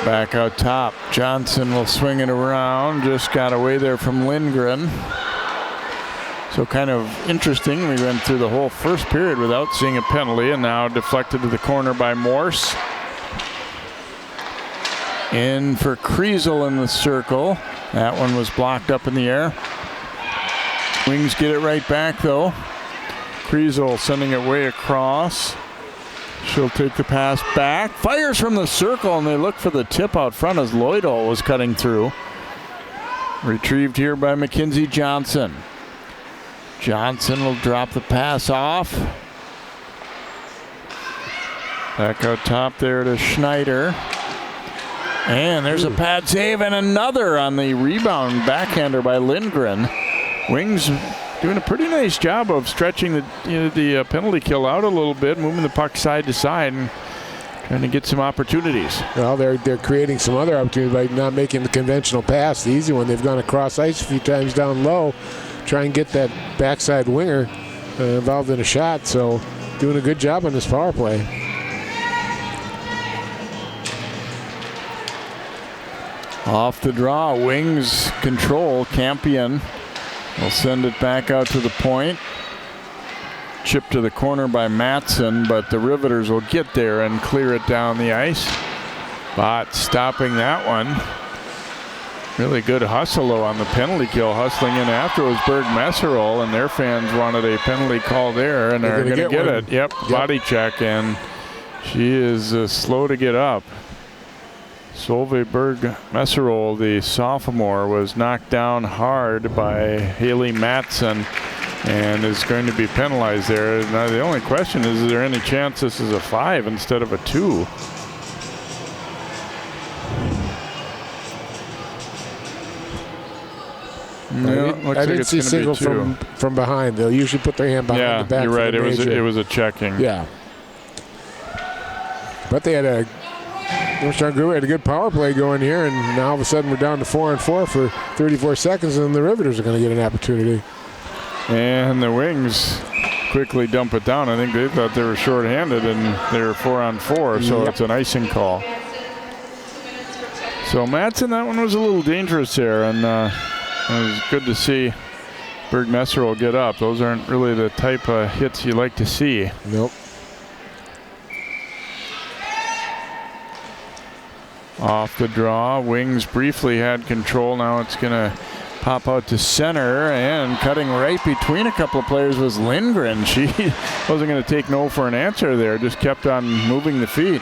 Speaker 1: Back out top. Johnson will swing it around. Just got away there from Lindgren. So kind of interesting. We went through the whole first period without seeing a penalty, and now deflected to the corner by Morse. In for Kriesel in the circle. That one was blocked up in the air. Wings get it right back though. Kriesel sending it way across. She'll take the pass back. Fires from the circle, and they look for the tip out front as Lloydall was cutting through. Retrieved here by Mackenzie Johnson. Johnson will drop the pass off. Back out top there to Schneider. And there's a pad save and another on the rebound backhander by Lindgren. Wings doing a pretty nice job of stretching the penalty kill out a little bit, moving the puck side to side and trying to get some opportunities.
Speaker 2: Well, they're creating some other opportunities by not making the conventional pass, the easy one. They've gone across ice a few times down low, try and get that backside winger involved in a shot. So doing a good job on this power play.
Speaker 1: Off the draw, Wings control. Campion will send it back out to the point. Chipped to the corner by Matson, but the Riveters will get there and clear it down the ice. Bott stopping that one. Really good hustle on the penalty kill. Hustling in after was Berg Messerol, and their fans wanted a penalty call there, and they're going to get it. Yep, body check, and she is slow to get up. Solveig Berg Messerol, the sophomore, was knocked down hard by Haley Matson and is going to be penalized there. Now the only question is there any chance this is a 5 instead of a 2? No,
Speaker 2: I didn't see single from behind. They'll usually put their hand behind the back.
Speaker 1: You're right. It was a checking.
Speaker 2: Yeah. But they had Armstrong-Cooper had a good power play going here, and now all of a sudden we're down to 4-on-4 for 34 seconds, and the Riveters are going to get an opportunity.
Speaker 1: And the Wings quickly dump it down. I think they thought they were shorthanded, and they're 4-on-4, so it's an icing call. So Matson, that one was a little dangerous there, and it was good to see Berg Messerol get up. Those aren't really the type of hits you like to see.
Speaker 2: Nope.
Speaker 1: Off the draw, Wings briefly had control. Now it's going to pop out to center, and cutting right between a couple of players was Lindgren. She wasn't going to take no for an answer there, just kept on moving the feet.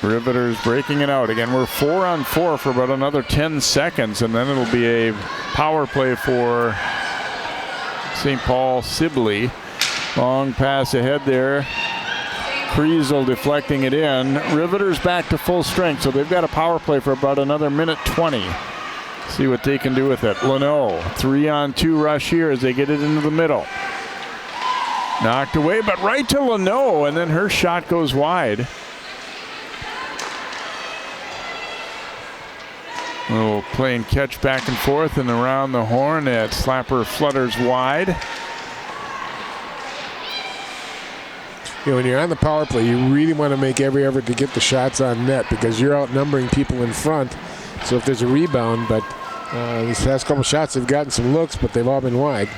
Speaker 1: Riveters breaking it out. Again, we're 4-on-4 for about another 10 seconds, and then it'll be a power play for St. Paul Sibley. Long pass ahead there. Kriesel deflecting it in. Riveters back to full strength, so they've got a power play for about another minute 20. See what they can do with it. Leno, 3-on-2 rush here as they get it into the middle. Knocked away, but right to Leno, and then her shot goes wide. A little play and catch back and forth and around the horn. That slapper flutters wide.
Speaker 2: You know, when you're on the power play, you really want to make every effort to get the shots on net because you're outnumbering people in front. So if there's a rebound, but these past couple shots, they've gotten some looks, but they've all been wide.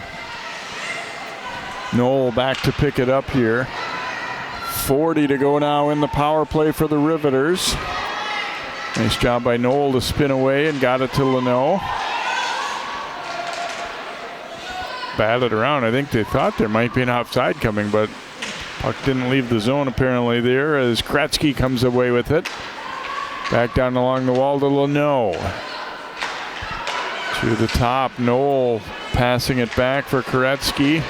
Speaker 1: Knoll back to pick it up here. 40 to go now in the power play for the Riveters. Nice job by Knoll to spin away and got it to Leno. Batted around. I think they thought there might be an offside coming, but puck didn't leave the zone apparently there as Kratzky comes away with it. Back down along the wall to Leno. To the top, Knoll passing it back for Koretsky.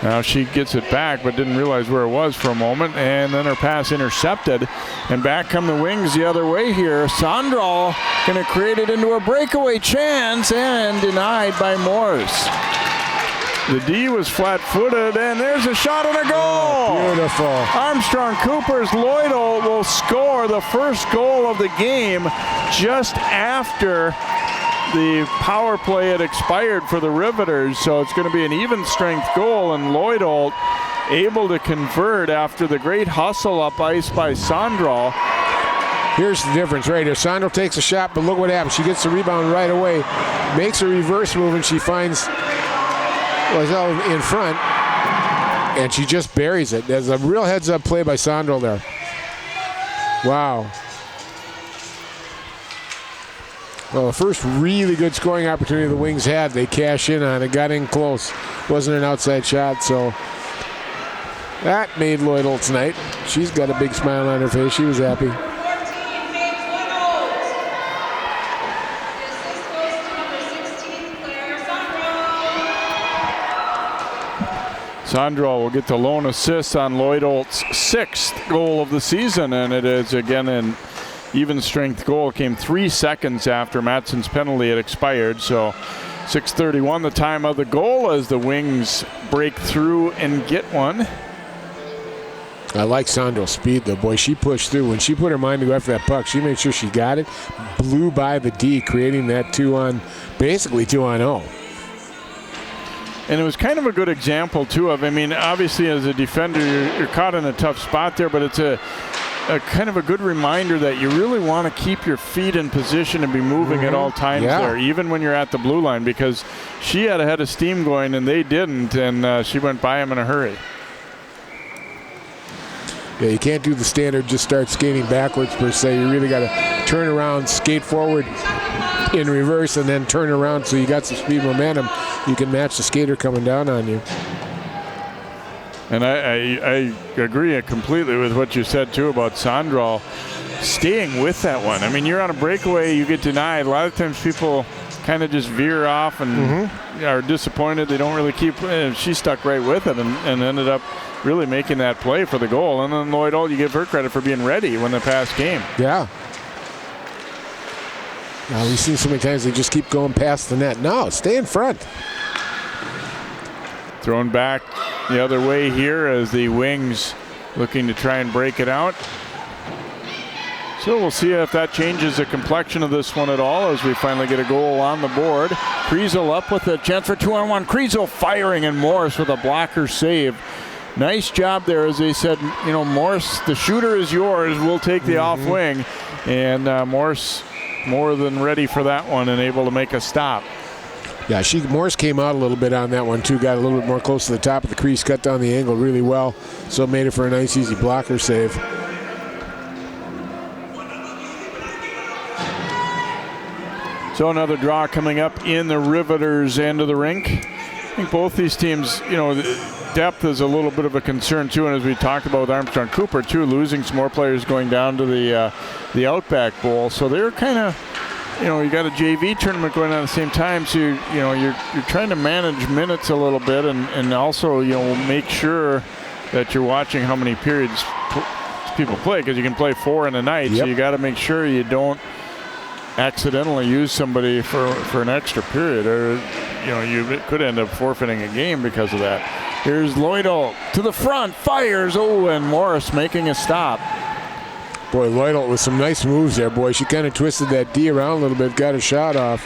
Speaker 1: Now she gets it back but didn't realize where it was for a moment, and then her pass intercepted, and back come the Wings the other way here. Sondral going to create it into a breakaway chance and denied by Morse. The D was flat-footed, and there's a shot and a goal.
Speaker 2: Oh, beautiful.
Speaker 1: Armstrong-Cooper's Lloydel will score the first goal of the game just after the power play had expired for the Riveters, so it's going to be an even strength goal, and Lloydel able to convert after the great hustle up ice by Sondral.
Speaker 2: Here's the difference right here. Sondral takes a shot, but look what happens. She gets the rebound right away, makes a reverse move, and she finds Loisel in front, and she just buries it. There's a real heads-up play by Sondral there. Wow. Well, the first really good scoring opportunity the Wings had, they cash in on it, got in close. Wasn't an outside shot, so that made Lloydel tonight. She's got a big smile on her face. She was happy.
Speaker 1: Sandro will get the lone assist on Lloyd Olt's 6th goal of the season, and it is again an even strength goal. Came 3 seconds after Mattsson's penalty had expired, so 6:31 the time of the goal as the Wings break through and get one.
Speaker 2: I like Sandro's speed, though. Boy, she pushed through. When she put her mind to go after that puck, she made sure she got it, blew by the D, creating that basically 2-on-0.
Speaker 1: And it was kind of a good example, too, of, I mean, obviously as a defender, you're caught in a tough spot there, but it's a kind of a good reminder that you really want to keep your feet in position and be moving at all times there, even when you're at the blue line, because she had a head of steam going and they didn't, and she went by him in a hurry.
Speaker 2: Yeah, you can't do the standard just start skating backwards per se. You really got to turn around, skate forward in reverse, and then turn around so you got some speed momentum. You can match the skater coming down on you.
Speaker 1: And I agree completely with what you said, too, about Sandro staying with that one. I mean, you're on a breakaway, you get denied. A lot of times people kind of just veer off and are disappointed. They don't really keep. She stuck right with it and ended up really making that play for the goal. And then Lloyd Olt, you give her credit for being ready when the pass came.
Speaker 2: Yeah. Now we've seen so many times they just keep going past the net. No, stay in front.
Speaker 1: Thrown back the other way here as the Wings looking to try and break it out. So we'll see if that changes the complexion of this one at all as we finally get a goal on the board. Kriesel up with a chance for 2-on-1. Kriesel firing, and Morris with a blocker save. Nice job there, as they said, you know, Morris, the shooter is yours. We'll take the off wing. And Morris more than ready for that one and able to make a stop.
Speaker 2: Yeah, Morris came out a little bit on that one, too. Got a little bit more close to the top of the crease, cut down the angle really well. So it made it for a nice, easy blocker save.
Speaker 1: So another draw coming up in the Riveters end of the rink. I think both these teams, you know, depth is a little bit of a concern too, and as we talked about with Armstrong-Cooper too, losing some more players going down to the Outback Bowl. So they're kind of, you know, you got a JV tournament going on at the same time, so you're trying to manage minutes a little bit, and also, you know, make sure that you're watching how many periods people play, because you can play 4 in a night. So you got to make sure you don't accidentally use somebody for an extra period, or you know, you could end up forfeiting a game because of that. Here's Lloyd Olt to the front, fires, and Morris making a stop.
Speaker 2: Boy, Lloyd Olt with some nice moves there, boy. She kind of twisted that D around a little bit, got a shot off.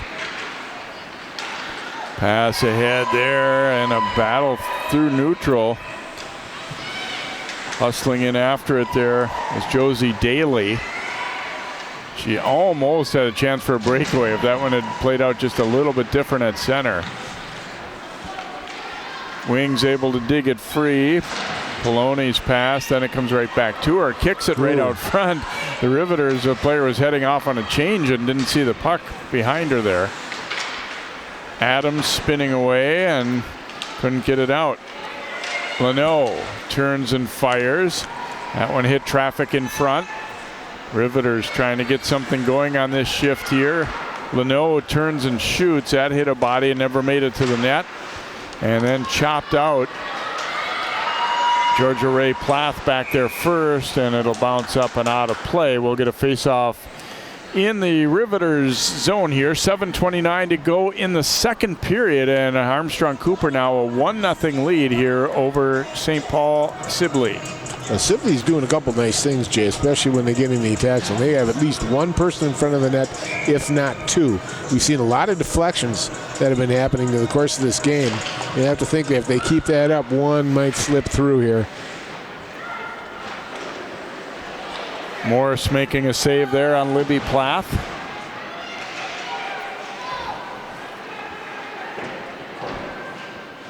Speaker 1: Pass ahead there, and a battle through neutral. Hustling in after it there is Josie Daly. She almost had a chance for a breakaway if that one had played out just a little bit different at center. Wings able to dig it free. Poloni's pass, then it comes right back to her. Kicks it right out front. The Riveters, the player was heading off on a change and didn't see the puck behind her there. Adams spinning away and couldn't get it out. Leno turns and fires. That one hit traffic in front. Riveters trying to get something going on this shift here. Leno turns and shoots. That hit a body and never made it to the net. And then chopped out. Georgia Ray Plath back there first, and it'll bounce up and out of play. We'll get a face-off in the Riveters zone here. 7:29 to go in the second period, and Armstrong-Cooper now a 1-0 lead here over St. Paul Sibley.
Speaker 2: Sibley's doing a couple nice things, Jay, especially when they get in the attacks, and they have at least one person in front of the net, if not two. We've seen a lot of deflections that have been happening in the course of this game. You have to think that if they keep that up, one might slip through here.
Speaker 1: Morris making a save there on Libby Plath.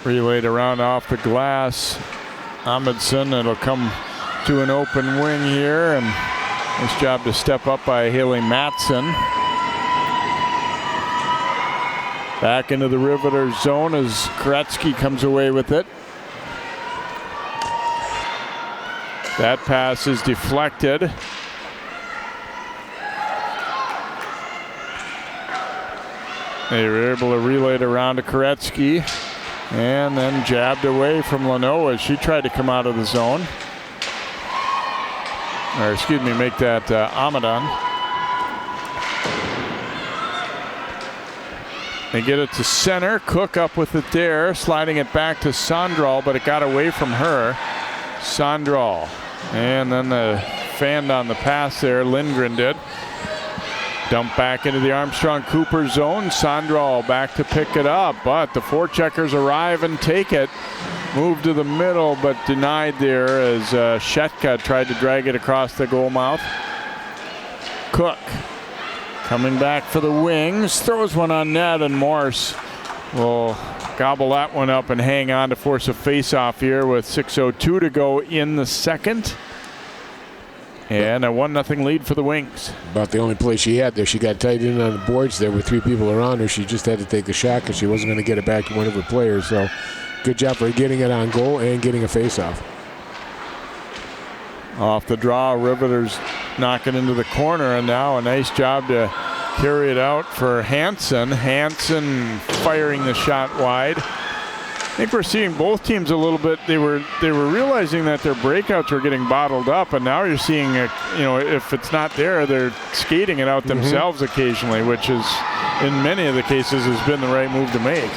Speaker 1: Relayed around off the glass. Amundsen, it'll come to an open wing here, and nice job to step up by Haley Mattson. Back into the Riveters zone as Koretsky comes away with it. That pass is deflected. They were able to relay it around to Koretsky. And then jabbed away from Leno as she tried to come out of the zone. Or excuse me, make that Amadon. They get it to center. Cook up with it there, sliding it back to Sondral, but it got away from her. Sondral. And then the fanned on the pass there, Lindgren did. Dump back into the Armstrong-Cooper zone. Sondral back to pick it up, but the forecheckers arrive and take it. Move to the middle, but denied there as Shetka tried to drag it across the goal mouth. Cook coming back for the wings, throws one on net, and Morse will gobble that one up and hang on to force a face-off here with 6:02 to go in the second. And a 1-0 lead for the Wings.
Speaker 2: About the only play she had there. She got tight in on the boards there with 3 people around her. She just had to take a shot because she wasn't going to get it back to one of her players. So good job for getting it on goal and getting a face-off.
Speaker 1: Off the draw, Riveters knock it into the corner, and now a nice job to carry it out for Hansen. Hansen firing the shot wide. I think we're seeing both teams a little bit. They were realizing that their breakouts were getting bottled up, and now you're seeing, if it's not there, they're skating it out themselves occasionally, which is, in many of the cases, has been the right move to make.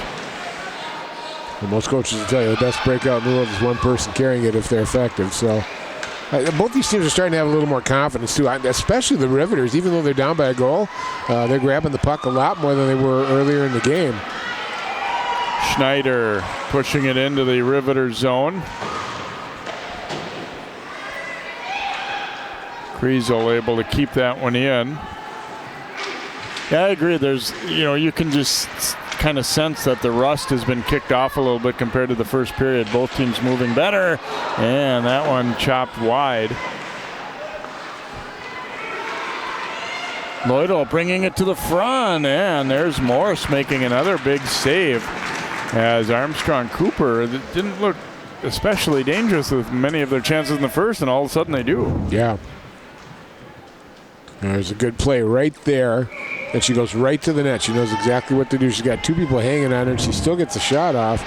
Speaker 2: Well, most coaches will tell you the best breakout in the world is one person carrying it if they're effective. So both these teams are starting to have a little more confidence too, especially the Riveters. Even though they're down by a goal, they're grabbing the puck a lot more than they were earlier in the game.
Speaker 1: Schneider pushing it into the Riveter zone. Kriesel able to keep that one in. Yeah, I agree. There's, you can just kind of sense that the rust has been kicked off a little bit compared to the first period. Both teams moving better, and that one chopped wide. Lloydell bringing it to the front, and there's Morse making another big save. As Armstrong-Cooper didn't look especially dangerous with many of their chances in the first, and all of a sudden they do.
Speaker 2: Yeah. There's a good play right there, and she goes right to the net. She knows exactly what to do. She's got 2 people hanging on her, and she still gets a shot off.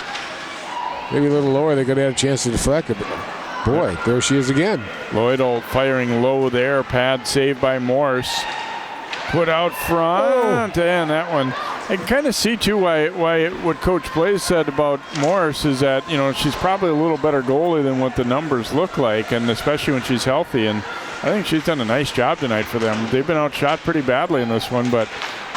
Speaker 2: Maybe a little lower, they could have a chance to deflect it, but boy, there she is again.
Speaker 1: Lloydell firing low there. Pad saved by Morse. Put out front, and that one. I can kind of see, too, why what Coach Blaze said about Morse is that, she's probably a little better goalie than what the numbers look like, and especially when she's healthy. And I think she's done a nice job tonight for them. They've been outshot pretty badly in this one, but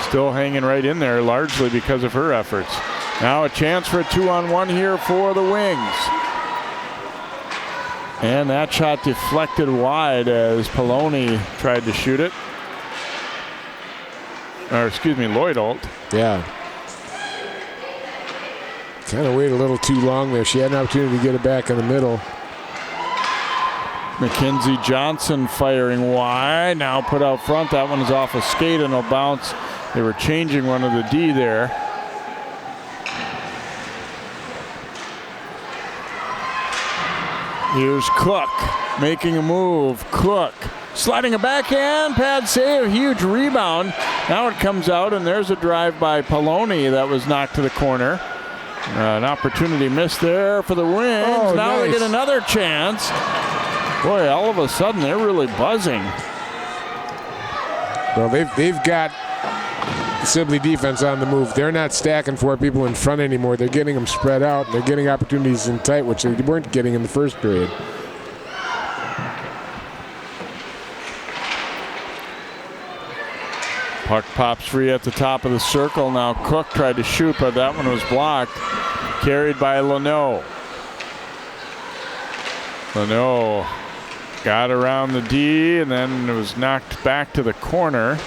Speaker 1: still hanging right in there, largely because of her efforts. Now a chance for a 2-on-1 here for the Wings. And that shot deflected wide as Poloni tried to shoot it. Or excuse me, Lloydell.
Speaker 2: Yeah. Kind of waited a little too long there. She had an opportunity to get it back in the middle.
Speaker 1: Mackenzie Johnson firing wide. Now put out front. That one is off a skate and a bounce. They were changing one of the D there. Here's Cook making a move. Cook sliding a backhand, pad save, huge rebound. Now it comes out, and there's a drive by Poloni that was knocked to the corner. An opportunity missed there for the Wings.
Speaker 2: Oh,
Speaker 1: now
Speaker 2: nice.
Speaker 1: They get another chance. Boy, all of a sudden they're really buzzing.
Speaker 2: Well, they've got the Sibley defense on the move. They're not stacking 4 people in front anymore. They're getting them spread out. They're getting opportunities in tight, which they weren't getting in the first period.
Speaker 1: Puck pops free at the top of the circle. Now Cook tried to shoot, but that one was blocked. Carried by Leno. Leno got around the D, and then it was knocked back to the corner.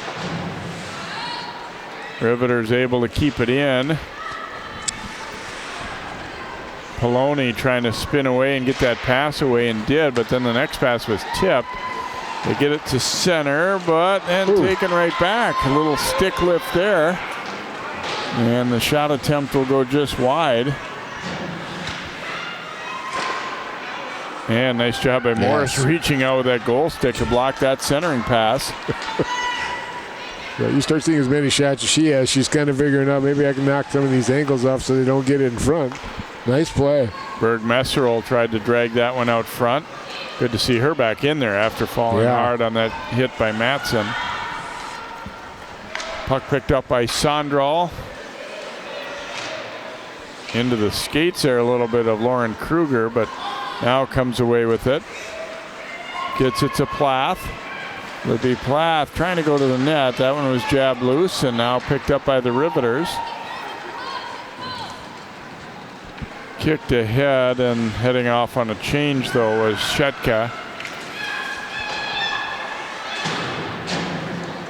Speaker 1: Riveters able to keep it in. Poloni trying to spin away and get that pass away, and did, but then the next pass was tipped. They get it to center, but then taken right back. A little stick lift there. And the shot attempt will go just wide. And nice job by Morris reaching out with that goal stick to block that centering pass.
Speaker 2: Yeah, you start seeing as many shots as she has, she's kind of figuring out maybe I can knock some of these angles off so they don't get it in front. Nice play.
Speaker 1: Berg Messerol tried to drag that one out front. Good to see her back in there after falling hard on that hit by Matson. Puck picked up by Sondral. Into the skates there a little bit of Lauren Kruger, but now comes away with it. Gets it to Plath. Libby Plath trying to go to the net. That one was jabbed loose and now picked up by the Riveters. Kicked ahead and heading off on a change though was Shetka.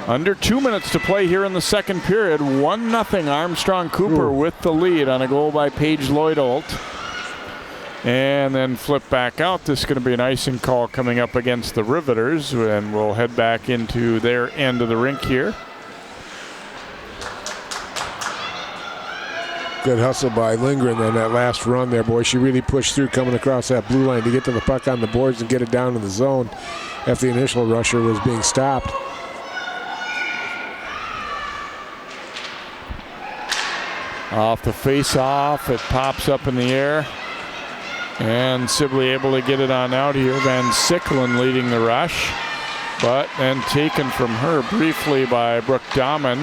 Speaker 1: Under 2 minutes to play here in the second period. 1-0 Armstrong-Cooper with the lead on a goal by Paige Lloyd-Holt. And then flip back out. This is going to be an icing call coming up against the Riveters, and we'll head back into their end of the rink here.
Speaker 2: Good hustle by Lindgren on that last run there, boy. She really pushed through coming across that blue line to get to the puck on the boards and get it down in the zone after the initial rusher was being stopped.
Speaker 1: Off the face-off, it pops up in the air. And Sibley able to get it on out here. Van Sicklen leading the rush, but then taken from her briefly by Brooke Dahman.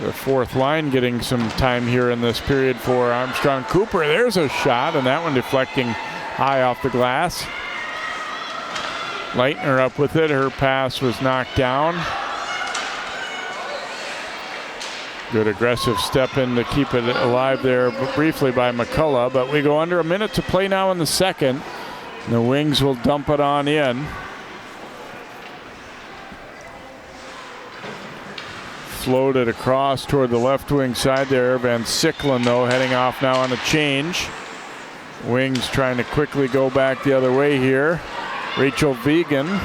Speaker 1: The fourth line getting some time here in this period for Armstrong-Cooper. There's a shot, and that one deflecting high off the glass. Leitner up with it. Her pass was knocked down. Good aggressive step in to keep it alive there briefly by McCullough, but we go under a minute to play now in the second. And the Wings will dump it on in. Floated across toward the left wing side there. Van Sicklen though heading off now on a change. Wings trying to quickly go back the other way here. Rachel Vegan.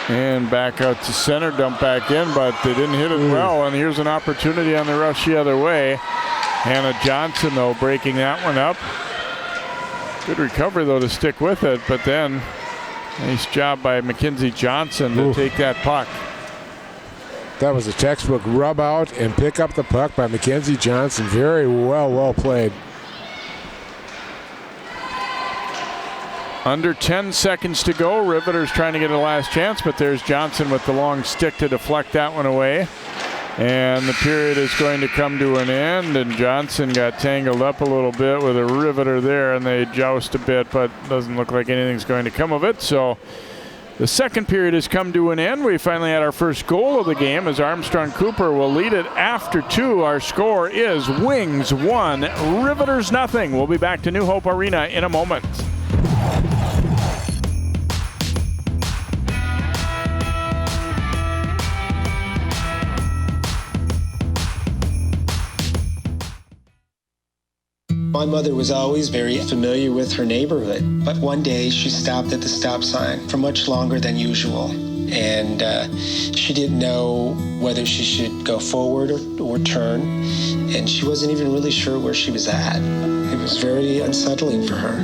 Speaker 1: And back out to center, dump back in, but they didn't hit it well. And here's an opportunity on the rush the other way. Hannah Johnson, though, breaking that one up. Good recovery, though, to stick with it. But then, nice job by Mackenzie Johnson to take that puck.
Speaker 2: That was a textbook rub out and pick up the puck by Mackenzie Johnson. Very well played.
Speaker 1: Under 10 seconds to go. Riveters trying to get a last chance, but there's Johnson with the long stick to deflect that one away. And the period is going to come to an end, and Johnson got tangled up a little bit with a Riveter there, and they joust a bit, but doesn't look like anything's going to come of it. So the second period has come to an end. We finally had our first goal of the game as Armstrong-Cooper will lead it after 2. Our score is Wings 1, Riveters 0. We'll be back to New Hope Arena in a moment.
Speaker 14: My mother was always very familiar with her neighborhood, but one day she stopped at the stop sign for much longer than usual, and she didn't know whether she should go forward or turn, and she wasn't even really sure where she was at. It was very unsettling for her.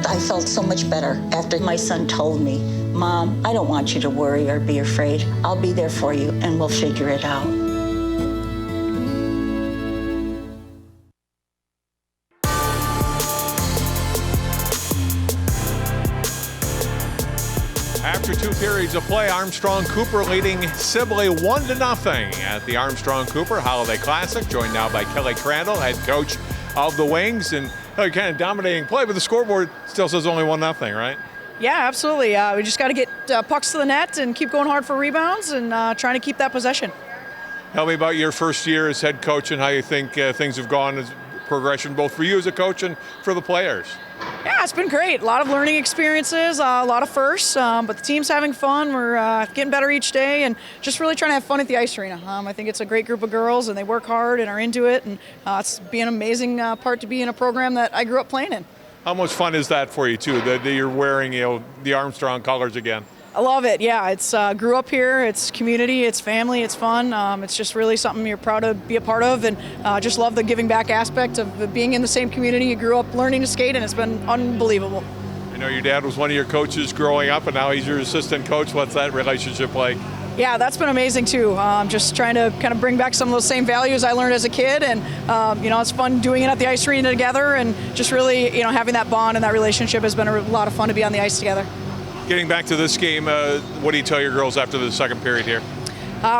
Speaker 15: I felt so much better after my son told me, "Mom, I don't want you to worry or be afraid. I'll be there for you and we'll figure it out."
Speaker 3: After 2 periods of play, Armstrong-Cooper leading Sibley 1-0 at the Armstrong-Cooper Holiday Classic. Joined now by Kelly Crandall, head coach of the Wings, and kind of dominating play, but the scoreboard still says only 1-0, right?
Speaker 16: Yeah, absolutely. We just got to get pucks to the net and keep going hard for rebounds and trying to keep that possession.
Speaker 3: Tell me about your first year as head coach and how you think things have gone as progression, both for you as a coach and for the players.
Speaker 16: Yeah, it's been great. A lot of learning experiences, a lot of firsts, but the team's having fun. We're getting better each day and just really trying to have fun at the ice arena. I think it's a great group of girls, and they work hard and are into it, and it's been an amazing part to be in a program that I grew up playing in.
Speaker 3: How much fun is that for you, too, that you're wearing the Armstrong colors again?
Speaker 16: I love it. Yeah, it's grew up here. It's community. It's family. It's fun. It's just really something you're proud to be a part of, and just love the giving back aspect of being in the same community. You grew up learning to skate, and it's been unbelievable.
Speaker 3: I know your dad was one of your coaches growing up, and now he's your assistant coach. What's that relationship like?
Speaker 16: Yeah, that's been amazing too. Just trying to kind of bring back some of those same values I learned as a kid, and it's fun doing it at the ice arena together, and just really having that bond and that relationship has been a lot of fun to be on the ice together.
Speaker 3: Getting back to this game, what do you tell your girls after the second period here?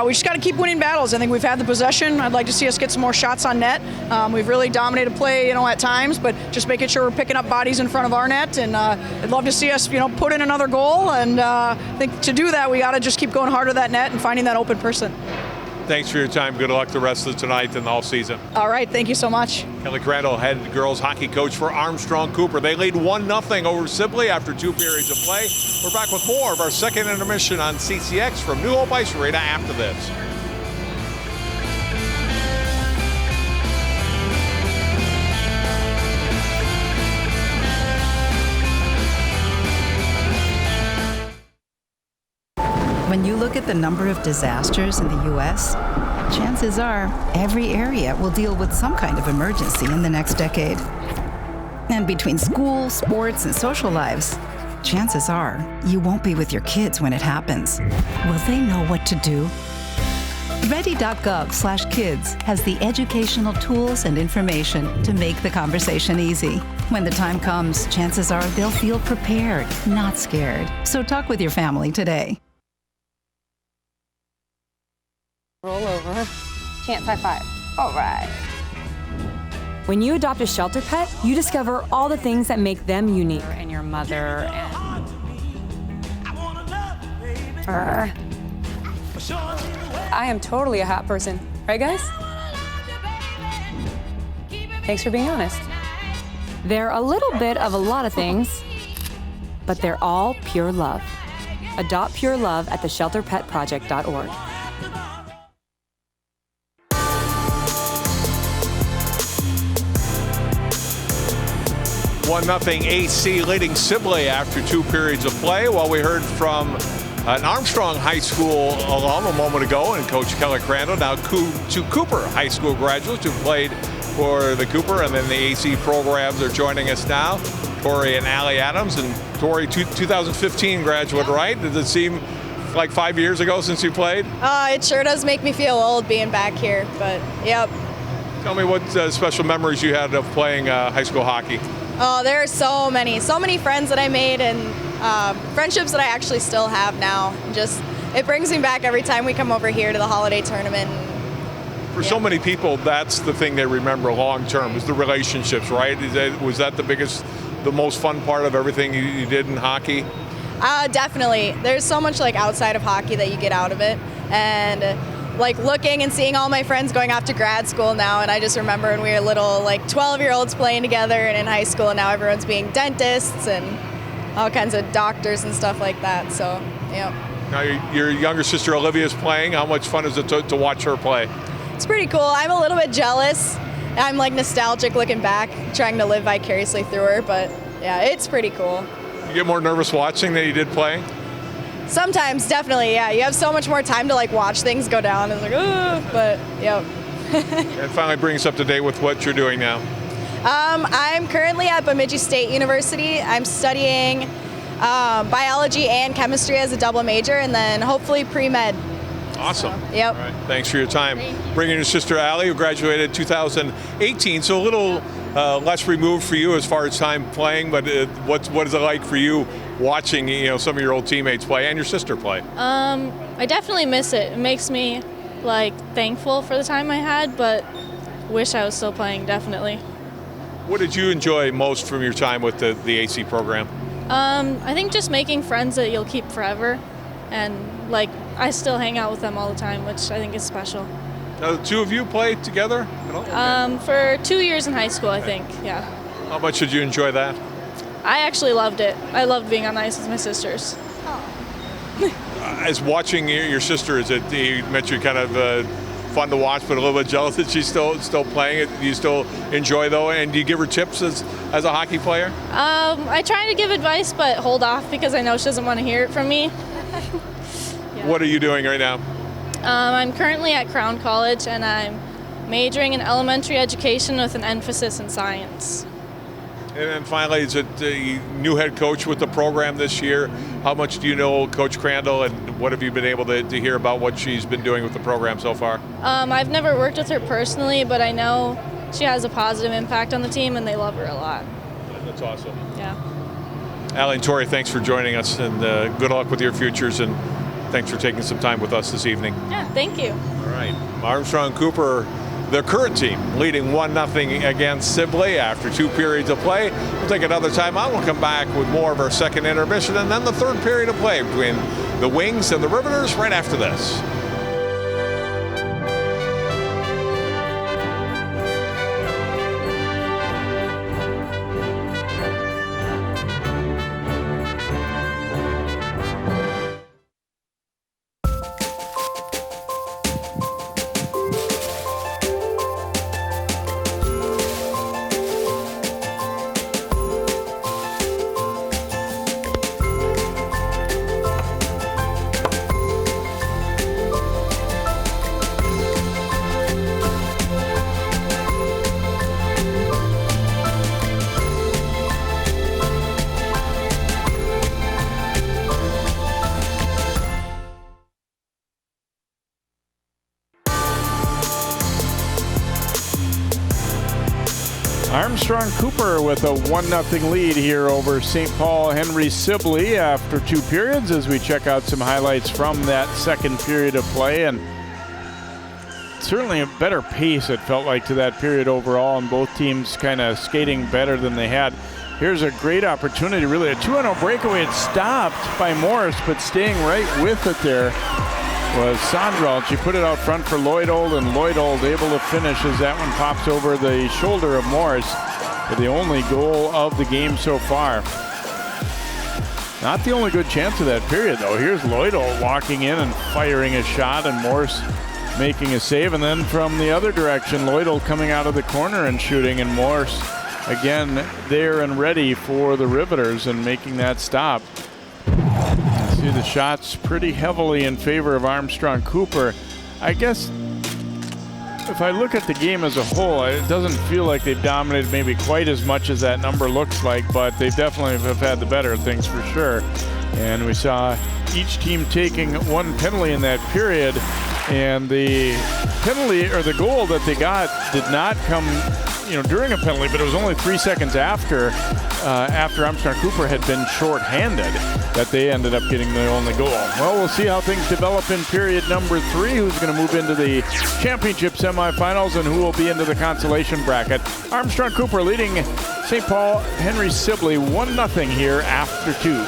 Speaker 16: We just got to keep winning battles. I think we've had the possession. I'd like to see us get some more shots on net. We've really dominated play, at times, but just making sure we're picking up bodies in front of our net. And I'd love to see us, put in another goal. And I think to do that, we got to just keep going hard to that net and finding that open person.
Speaker 3: Thanks for your time. Good luck the rest of tonight and all season.
Speaker 16: All right. Thank you so much.
Speaker 3: Kelly Crandall, head girls hockey coach for Armstrong-Cooper. They lead 1-0 over Sibley after 2 periods of play. We're back with more of our second intermission on CCX from New Hope Ice Arena after this.
Speaker 17: When you look at the number of disasters in the U.S., chances are every area will deal with some kind of emergency in the next decade. And between school, sports, and social lives, chances are you won't be with your kids when it happens. Will they know what to do? Ready.gov/kids has the educational tools and information to make the conversation easy. When the time comes, chances are they'll feel prepared, not scared. So talk with your family today.
Speaker 18: Roll over. Chance high five. All right. When you adopt a shelter pet, you discover all the things that make them unique. And your mother and... I am totally a hot person. Right, guys? Thanks for being honest. They're a little bit of a lot of things, but they're all pure love. Adopt pure love at theshelterpetproject.org.
Speaker 3: 1-0 AC leading Sibley after 2 periods of play. Well, we heard from an Armstrong High School alum a moment ago, and Coach Kelly Crandall, now 2 Cooper High School graduates who played for the Cooper and then the AC programs are joining us now. Tori and Allie Adams, and Tori, 2015 graduate, right? Does it seem like 5 years ago since you played?
Speaker 19: It sure does make me feel old being back here, but yep.
Speaker 3: Tell me what special memories you had of playing high school hockey.
Speaker 19: Oh, there are so many friends that I made, and friendships that I actually still have now. Just, it brings me back every time we come over here to the holiday tournament.
Speaker 3: For so many people, that's the thing they remember long term, is the relationships, right? Was that the most fun part of everything you did in hockey?
Speaker 19: Definitely. There's so much outside of hockey that you get out of it, and looking and seeing all my friends going off to grad school now, and I just remember when we were little 12-year-olds playing together, and in high school now everyone's being dentists and all kinds of doctors and stuff like that. So yeah.
Speaker 3: Now your younger sister Olivia's playing. How much fun is it to watch her play?
Speaker 19: It's pretty cool. I'm a little bit jealous. I'm nostalgic looking back, trying to live vicariously through her, but yeah, it's pretty cool.
Speaker 3: You get more nervous watching than you did playing?
Speaker 19: Sometimes, definitely, yeah. You have so much more time to watch things go down. It's ooh, but yep.
Speaker 3: And finally bring us up to date with what you're doing now.
Speaker 19: I'm currently at Bemidji State University. I'm studying biology and chemistry as a double major, and then hopefully pre-med.
Speaker 3: Awesome.
Speaker 19: So, yep.
Speaker 3: All right. Thanks for your time. Bringing your sister Allie, who graduated 2018, so a little less removed for you as far as time playing, but what is it like for you watching some of your old teammates play and your sister play?
Speaker 20: I definitely miss it. It makes me thankful for the time I had, but wish I was still playing, definitely.
Speaker 3: What did you enjoy most from your time with the AC program?
Speaker 20: I think just making friends that you'll keep forever, and I still hang out with them all the time, which I think is special.
Speaker 3: Now, the two of you played together at all?
Speaker 20: For 2 years in high school, I think, yeah.
Speaker 3: How much did you enjoy that?
Speaker 20: I actually loved it. I loved being on the ice with my sisters.
Speaker 3: As watching your sister, you met you kind of fun to watch, but a little bit jealous that she's still playing it. Do you still enjoy though? And do you give her tips as a hockey player?
Speaker 20: I try to give advice, but hold off because I know she doesn't want to hear it from me.
Speaker 3: Yeah. What are you doing right now?
Speaker 20: I'm currently at Crown College, and I'm majoring in elementary education with an emphasis in science.
Speaker 3: And then finally, is it the new head coach with the program this year? How much do you know Coach Crandall, and what have you been able to hear about what she's been doing with the program so far?
Speaker 20: I've never worked with her personally, but I know she has a positive impact on the team, and they love her a lot.
Speaker 3: That's awesome.
Speaker 20: Yeah.
Speaker 3: Allie and Tori, thanks for joining us, and good luck with your futures, and thanks for taking some time with us this evening.
Speaker 20: Yeah, thank you.
Speaker 3: All right. Armstrong-Cooper, the current team, leading 1-0 against Sibley after 2 periods of play. We'll take another timeout. We'll come back with more of our second intermission, and then the third period of play between the Wings and the Riveters right after this.
Speaker 1: Armstrong-Cooper with a 1-0 lead here over St. Paul Henry Sibley after 2 periods, as we check out some highlights from that second period of play. And certainly a better pace, it felt like, to that period overall, and both teams kind of skating better than they had. Here's a great opportunity, really. A 2-0 breakaway. It's stopped by Morris, but staying right with it there was Sandra. She put it out front for Lloyd-Old, and Lloyd-Old able to finish as that one pops over the shoulder of Morris for the only goal of the game so far. Not the only good chance of that period, though. Here's Lloyd-Old walking in and firing a shot, and Morris making a save. And then from the other direction, Lloyd-Old coming out of the corner and shooting, and Morris again there and ready for the Riveters and making that stop. See the shots pretty heavily in favor of Armstrong-Cooper. I guess if I look at the game as a whole, it doesn't feel like they've dominated maybe quite as much as that number looks like, but they definitely have had the better things for sure. And we saw each team taking 1 penalty in that period, and the penalty, or the goal that they got, did not come during a penalty, but it was only 3 seconds after Armstrong-Cooper had been shorthanded that they ended up getting the only goal. Well, we'll see how things develop in period number 3, who's going to move into the championship semifinals and who will be into the consolation bracket. Armstrong-Cooper leading St. Paul Henry Sibley 1-0 here after 2.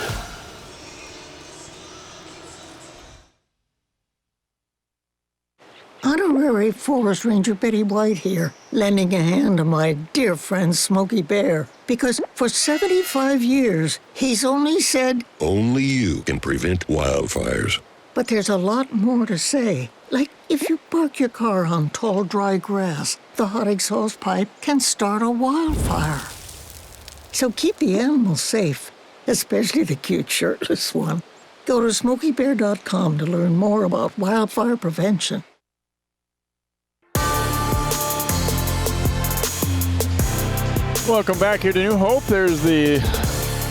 Speaker 21: Honorary Forest Ranger Betty White here, lending a hand to my dear friend Smokey Bear. Because for 75 years, he's only said,
Speaker 22: only you can prevent wildfires.
Speaker 21: But there's a lot more to say. Like if you park your car on tall, dry grass, the hot exhaust pipe can start a wildfire. So keep the animals safe, especially the cute shirtless one. Go to SmokeyBear.com to learn more about wildfire prevention.
Speaker 1: Welcome back here to New Hope. There's the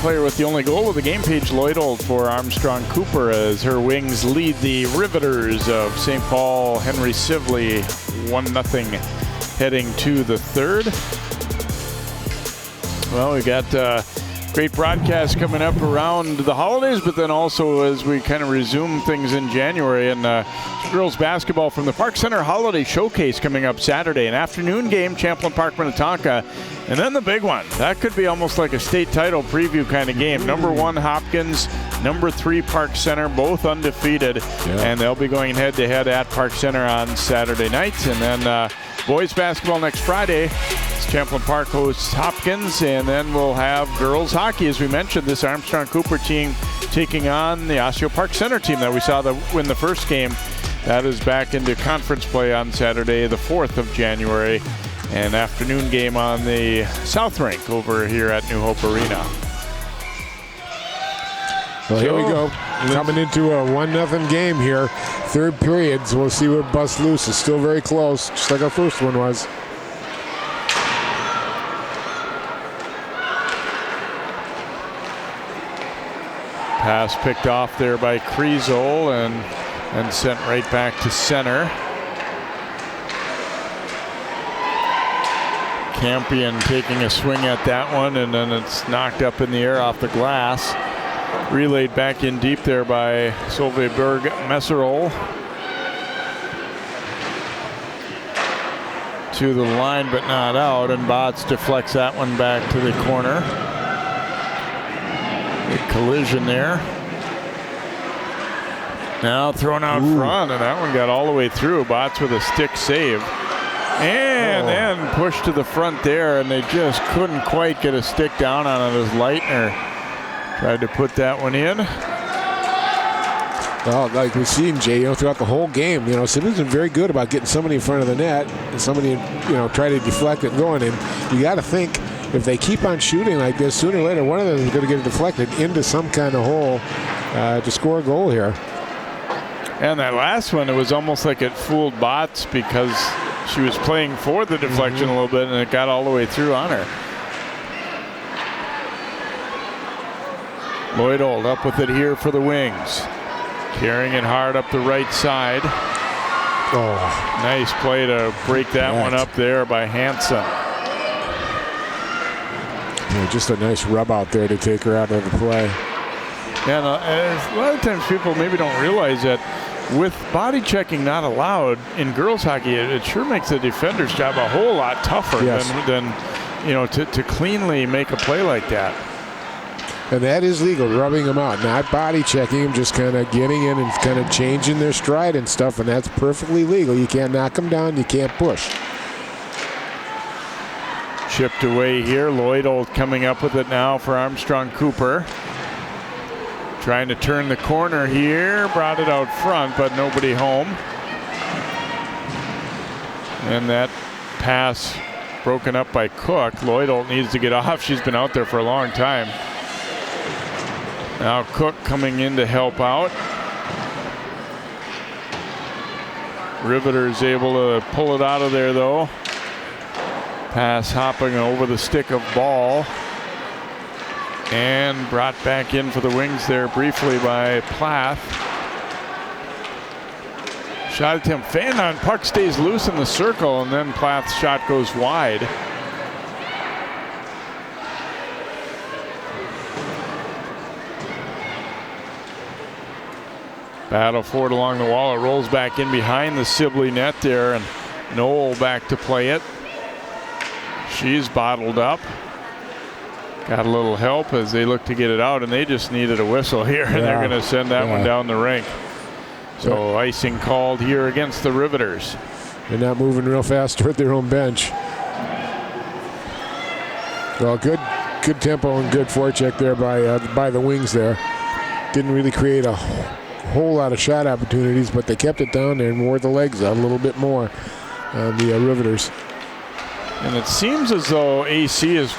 Speaker 1: player with the only goal of the game, Paige Lloyd-Old, for Armstrong-Cooper, as her Wings lead the Riveters of St. Paul Henry Sibley 1-0 heading to the third. Well, we got great broadcast coming up around the holidays, but then also as we kind of resume things in January, and girls basketball from the Park Center Holiday Showcase coming up Saturday, an afternoon game, Champlain Park, Minnetonka, and then the big one. That could be almost like a state title preview kind of game. Number 1 Hopkins, number 3 Park Center, both undefeated, and they'll be going head-to-head at Park Center on Saturday night. And then boys basketball next Friday. Champlain Park hosts Hopkins, and then we'll have girls hockey, as we mentioned, this Armstrong-Cooper team taking on the Osseo Park Center team that we saw win the first game. That is back into conference play on Saturday, the 4th of January. An afternoon game on the South Rink over here at New Hope Arena.
Speaker 2: Well, here we go. Coming into a 1-0 game here. Third period, so we'll see what busts loose. It's still very close, just like our first one was.
Speaker 1: Pass picked off there by Kriesel and sent right back to center. Campion taking a swing at that one, and then it's knocked up in the air off the glass. Relayed back in deep there by Solveig Messerol. To the line, but not out, and Botts deflects that one back to the corner. A collision there. Now thrown out front, and that one got all the way through. Botts with a stick save. And then pushed to the front there, and they just couldn't quite get a stick down on it as Leitner tried to put that one in.
Speaker 2: Well, like we've seen, Jay, throughout the whole game, Sibley's been very good about getting somebody in front of the net and somebody, try to deflect it going. And you got to think, if they keep on shooting like this, sooner or later, one of them is going to get deflected into some kind of hole to score a goal here.
Speaker 1: And that last one, it was almost like it fooled Botts because she was playing for the deflection a little bit, and it got all the way through on her. Lloyd-Old up with it here for the Wings. Carrying it hard up the right side.
Speaker 2: Oh,
Speaker 1: nice play to break that one up there by Hansen.
Speaker 2: Yeah, just a nice rub out there to take her out of the play.
Speaker 1: Yeah, a lot of times people maybe don't realize that with body checking not allowed in girls hockey, it sure makes the defender's job a whole lot tougher than to cleanly make a play like that.
Speaker 2: And that is legal, rubbing them out, not body checking them, just kind of getting in and kind of changing their stride and stuff, and that's perfectly legal. You can't knock them down, you can't push.
Speaker 1: Chipped away here. Lloyd-Old coming up with it now for Armstrong-Cooper. Trying to turn the corner here. Brought it out front, but nobody home. And that pass broken up by Cook. Lloyd-Old needs to get off. She's been out there for a long time. Now Cook coming in to help out. Riveter's able to pull it out of there though. Pass hopping over the stick of Ball. And brought back in for the Wings there briefly by Plath. Shot attempt, fan on puck stays loose in the circle, and then Plath's shot goes wide. Battle for it along the wall. It rolls back in behind the Sibley net there, and Knoll back to play it. She's bottled up. Got a little help as they look to get it out, and they just needed a whistle here, and they're going to send that one down the rink. So icing called here against the Riveters.
Speaker 2: They're not moving real fast toward their own bench. Well, good tempo and good forecheck there by the Wings there. Didn't really create a whole lot of shot opportunities, but they kept it down there and wore the legs out a little bit more on the Riveters.
Speaker 1: And it seems as though AC has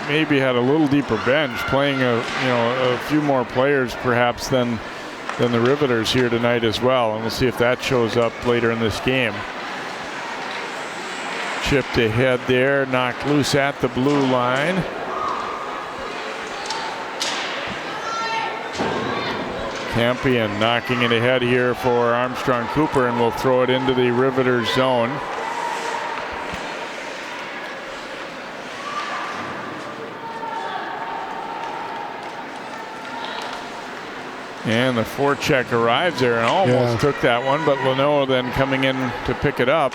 Speaker 1: maybe had a little deeper bench, playing a few more players perhaps than the Riveters here tonight as well, and we'll see if that shows up later in this game. Chipped ahead there, knocked loose at the blue line. Campion knocking it ahead here for Armstrong-Cooper, and will throw it into the Riveters zone. And the forecheck arrives there and almost took that one, but Leno then coming in to pick it up.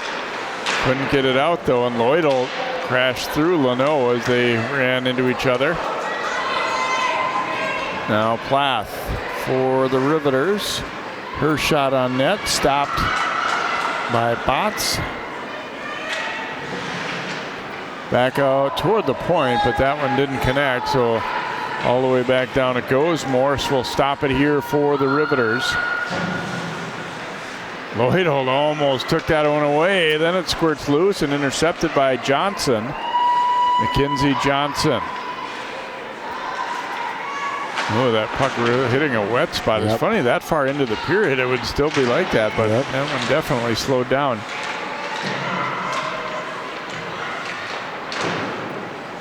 Speaker 1: Couldn't get it out though, and Lloyd-Old crashed through Leno as they ran into each other. Now Plath for the Riveters. Her shot on net, stopped by Botts. Back out toward the point, but that one didn't connect, so all the way back down it goes. Morse will stop it here for the Riveters. Lloyd-Old almost took that one away. Then it squirts loose and intercepted by Johnson. Mackenzie Johnson. Oh, that puck hitting a wet spot. It's funny, that far into the period it would still be like that, but that one definitely slowed down.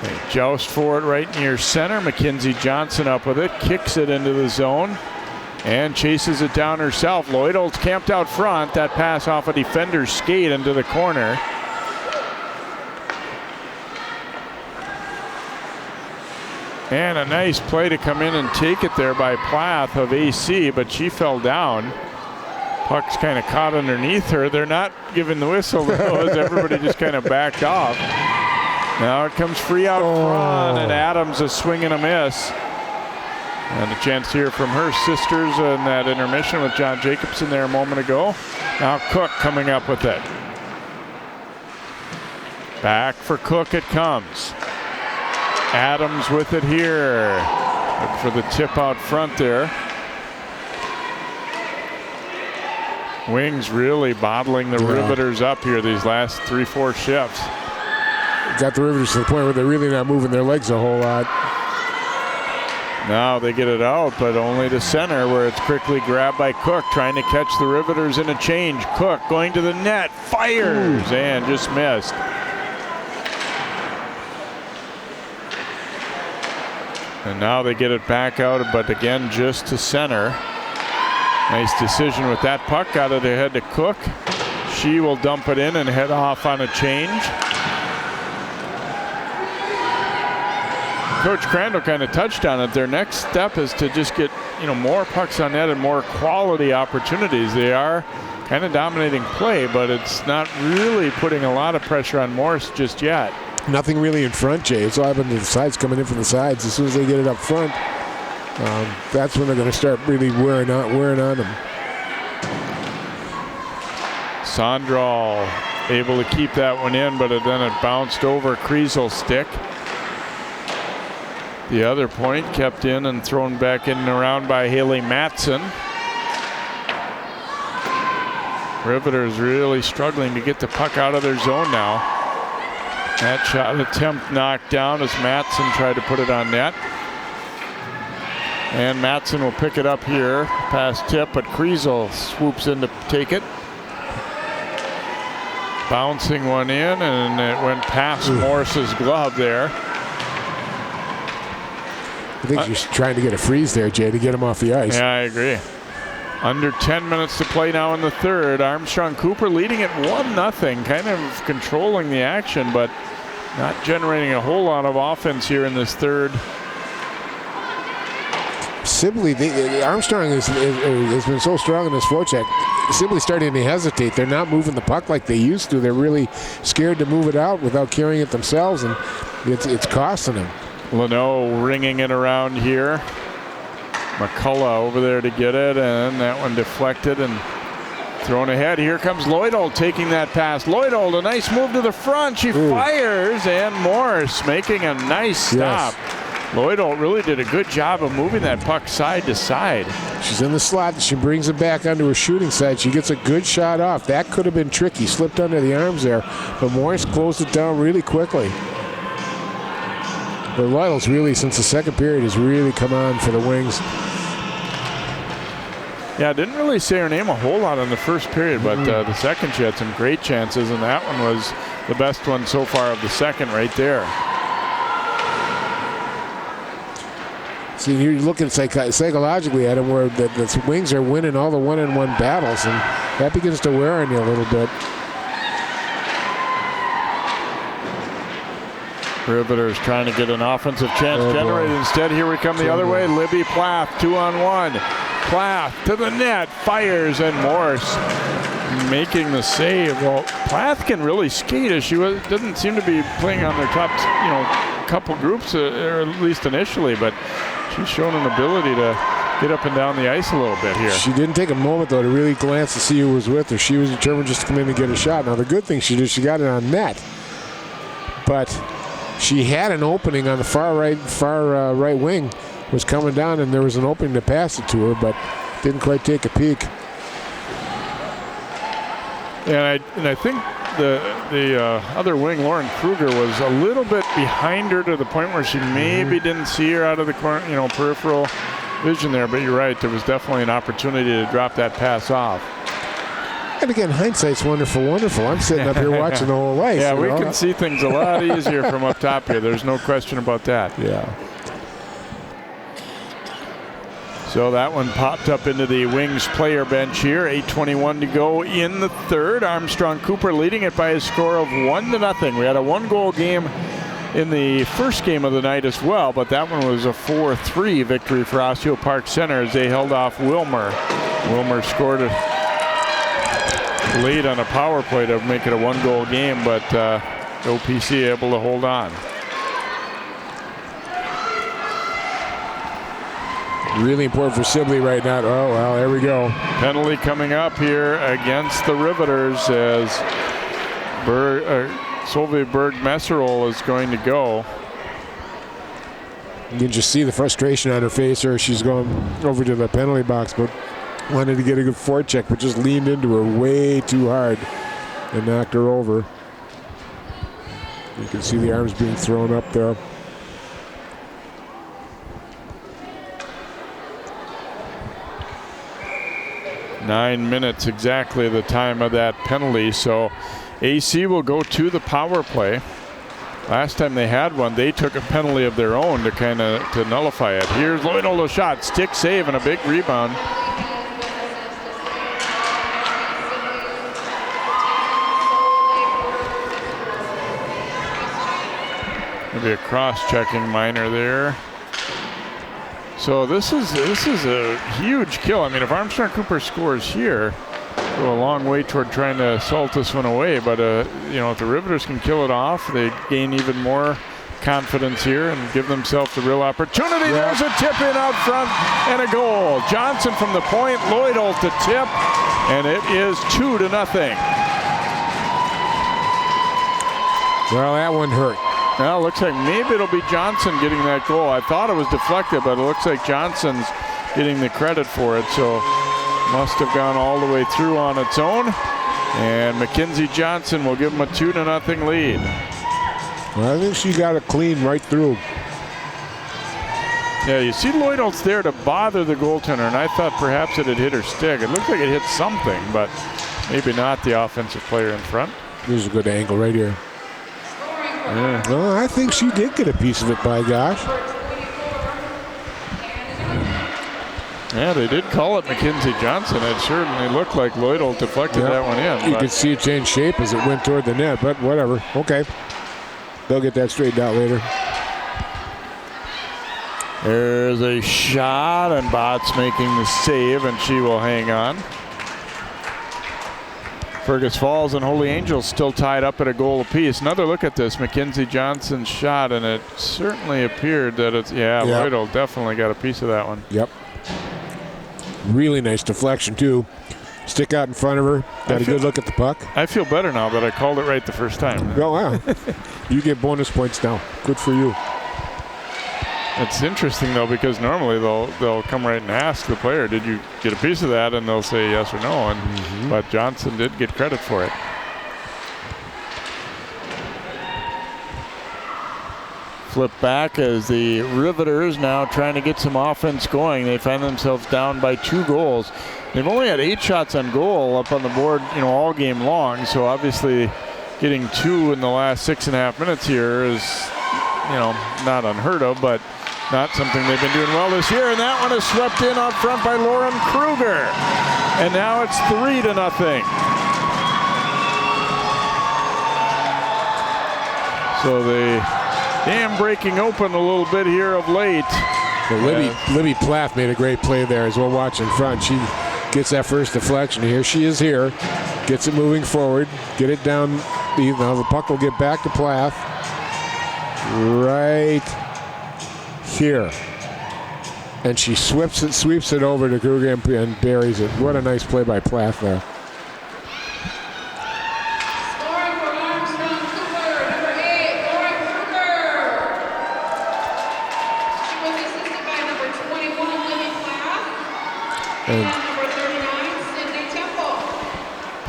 Speaker 1: They joust for it right near center. Mackenzie Johnson up with it, kicks it into the zone, and chases it down herself. Lloydell's camped out front. That pass off a defender's skate into the corner. And a nice play to come in and take it there by Plath of AC, but she fell down. Puck's kind of caught underneath her. They're not giving the whistle though, as everybody just kind of backed off. Now it comes free out front, and Adams a swing and a miss. And a chance to hear from her sisters in that intermission with John Jacobson there a moment ago. Now Cook coming up with it. Back for Cook it comes. Adams with it here. Look for the tip out front there. Wings really bottling the Riveters up here these last 3-4 shifts.
Speaker 2: Got the Riveters to the point where they're really not moving their legs a whole lot.
Speaker 1: Now they get it out, but only to center, where it's quickly grabbed by Cook, trying to catch the Riveters in a change. Cook going to the net, fires, and just missed. And now they get it back out, but again, just to center. Nice decision with that puck. Got it ahead to Cook. She will dump it in and head off on a change. Coach Crandall kind of touched on it. Their next step is to just get, more pucks on net and more quality opportunities. They are kind of dominating play, but it's not really putting a lot of pressure on Morse just yet.
Speaker 2: Nothing really in front, Jay. It's all happened to the sides, coming in from the sides. As soon as they get it up front, that's when they're going to start really wearing on them.
Speaker 1: Sondral able to keep that one in, but then it bounced over Kriesel's stick. The other point kept in and thrown back in and around by Haley Matson. Riveters really struggling to get the puck out of their zone now. That shot attempt knocked down as Matson tried to put it on net. And Matson will pick it up here, past tip, but Kriesel swoops in to take it. Bouncing one in, and it went past Morris's glove there.
Speaker 2: I think she's trying to get a freeze there, Jay, to get him off the ice.
Speaker 1: Yeah, I agree. Under 10 minutes to play now in the third. Armstrong-Cooper leading it 1-0, kind of controlling the action, but not generating a whole lot of offense here in this third.
Speaker 2: Sibley, Armstrong has been so strong in this forecheck. Sibley starting to hesitate. They're not moving the puck like they used to. They're really scared to move it out without carrying it themselves, and it's costing them.
Speaker 1: Leno ringing it around here. McCullough over there to get it, and that one deflected and thrown ahead. Here comes Lloydell taking that pass. Lloydell, a nice move to the front. She fires, and Morse making a nice stop. Yes. Lloydell really did a good job of moving that puck side to side.
Speaker 2: She's in the slot, and she brings it back onto her shooting side. She gets a good shot off. That could have been tricky. Slipped under the arms there, but Morse closed it down really quickly. But Lloydell's really, since the second period, has really come on for the Wings.
Speaker 1: Yeah, didn't really say her name a whole lot in the first period, but the second she had some great chances, and that one was the best one so far of the second right there.
Speaker 2: See, you're looking psychologically at them where the Wings are winning all the one-on-one battles, and that begins to wear on you a little bit.
Speaker 1: Riveters trying to get an offensive chance generated. Instead, here we come the other way. Libby Plath, 2-on-1. Plath to the net, fires, and Morse making the save. Well, Plath can really skate as she doesn't seem to be playing on their top, couple groups, or at least initially, but she's shown an ability to get up and down the ice a little bit here.
Speaker 2: She didn't take a moment, though, to really glance to see who was with her. She was determined just to come in and get a shot. Now, the good thing she did, she got it on net, but she had an opening on the far right wing, was coming down, and there was an opening to pass it to her, but didn't quite take a peek.
Speaker 1: And I think the other wing, Lauren Kruger, was a little bit behind her to the point where she maybe didn't see her out of the corner, peripheral vision there. But you're right, there was definitely an opportunity to drop that pass off.
Speaker 2: And again, hindsight's wonderful, wonderful. I'm sitting up here watching the whole ice.
Speaker 1: Yeah, we can see things a lot easier from up top here. There's no question about that.
Speaker 2: Yeah.
Speaker 1: So that one popped up into the Wings player bench here. 8:21 to go in the third. Armstrong-Cooper leading it by a score of 1-0. We had a 1-goal game in the first game of the night as well, but that one was a 4-3 victory for Osseo Park Center as they held off Wilmer. Wilmer scored a lead on a power play to make it a 1-goal game, but OPC able to hold on.
Speaker 2: Really important for Sibley right now. Oh, well, there we go.
Speaker 1: Penalty coming up here against the Riveters as Solveig Berg-Messerol is going to go.
Speaker 2: You can just see the frustration on her face, or she's going over to the penalty box, but wanted to get a good forecheck, but just leaned into her way too hard and knocked her over. You can see the arms being thrown up there.
Speaker 1: Nine minutes exactly the time of that penalty, so AC will go to the power play. Last time they had one, they took a penalty of their own to nullify it. Here's Lloyd, a shot, stick save, and a big rebound. Maybe a cross-checking minor there. So this is a huge kill. I mean, if Armstrong-Cooper scores here, go a long way toward trying to salt this one away. But you know, if the Riveters can kill it off, they gain even more confidence here and give themselves a real opportunity. Yeah. There's a tip in out front and a goal. Johnson from the point, Lloyd to tip, and it is 2-0.
Speaker 2: Well, that one hurt.
Speaker 1: Well, it looks like maybe it'll be Johnson getting that goal. I thought it was deflected, but it looks like Johnson's getting the credit for it. So must have gone all the way through on its own. And Mackenzie Johnson will give them a 2-0 lead.
Speaker 2: Well, I think she got it clean right through.
Speaker 1: Yeah, you see Lloyd's there to bother the goaltender, and I thought perhaps it had hit her stick. It looked like it hit something, but maybe not the offensive player in front.
Speaker 2: Here's a good angle right here.
Speaker 1: Yeah.
Speaker 2: Well, I think she did get a piece of it, by gosh.
Speaker 1: Yeah, they did call it Mackenzie Johnson. It certainly looked like Lloyd deflected that one in.
Speaker 2: You could see it change shape as it went toward the net, but whatever. Okay. They'll get that straightened out later.
Speaker 1: There's a shot, and Botts making the save, and she will hang on. Fergus Falls and Holy Angels still tied up at a goal apiece. Another look at this Mackenzie Johnson shot, and it certainly appeared that it's, Lloyd definitely got a piece of that one.
Speaker 2: Yep. Really nice deflection, too. Stick out in front of her. Got a good look at the puck.
Speaker 1: I feel better now that I called it right the first time.
Speaker 2: Oh, wow. You get bonus points now. Good for you.
Speaker 1: It's interesting, though, because normally they'll come right and ask the player, did you get a piece of that? And they'll say yes or no. And but Johnson did get credit for it. Flip back as the Riveters now trying to get some offense going. They find themselves down by 2 goals. They've only had 8 shots on goal up on the board, all game long. So obviously getting 2 in the last 6.5 minutes here is, not unheard of, but not something they've been doing well this year. And that one is swept in up front by Lauren Kruger. And now it's 3-0. So the dam breaking open a little bit here of late.
Speaker 2: Well, Libby Plath made a great play there as well. Watch in front. She gets that first deflection. Here she is here. Gets it moving forward. Get it down. Now the puck will get back to Plath. Right here. And she sweeps it over to Kruger and buries it. What a nice play by Plath there.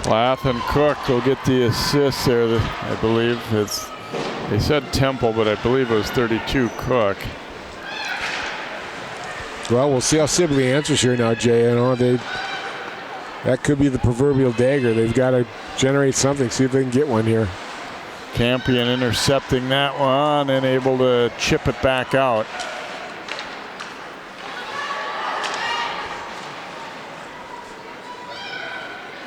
Speaker 1: Plath and Cook will get the assist there. I believe they said Temple, but I believe it was 32 Cook.
Speaker 2: Well, we'll see how Sibley answers here now, Jay. That could be the proverbial dagger. They've got to generate something, see if they can get one here.
Speaker 1: Campion intercepting that one and able to chip it back out.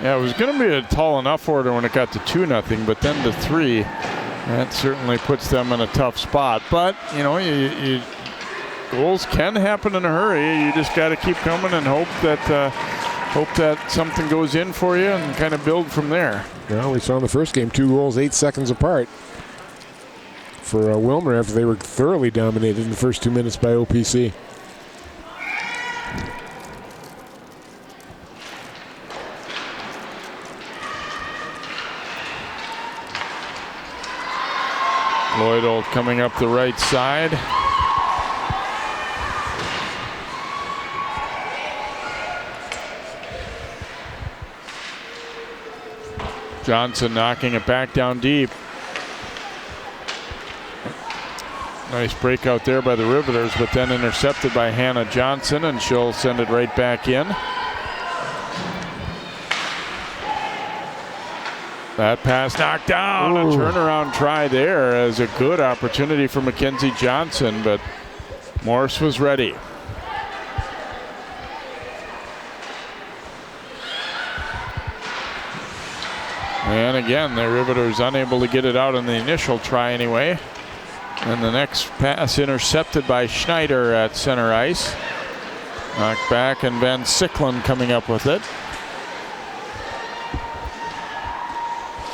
Speaker 1: Yeah, it was going to be a tall enough order when it got to 2-0, but then to 3, that certainly puts them in a tough spot. But, you know, goals can happen in a hurry. You just got to keep coming and hope that something goes in for you and kind of build from there.
Speaker 2: Well, we saw in the first game 2 goals 8 seconds apart for Wilmer after they were thoroughly dominated in the first 2 minutes by OPC.
Speaker 1: Lloyd'll coming up the right side. Johnson knocking it back down deep. Nice breakout there by the Riveters, but then intercepted by Hannah Johnson, and she'll send it right back in. That pass knocked down. A turnaround try there as a good opportunity for Mackenzie Johnson, but Morse was ready. And again, the Riveters unable to get it out on the initial try anyway. And the next pass intercepted by Schneider at center ice. Knocked back, and Van Sicklen coming up with it.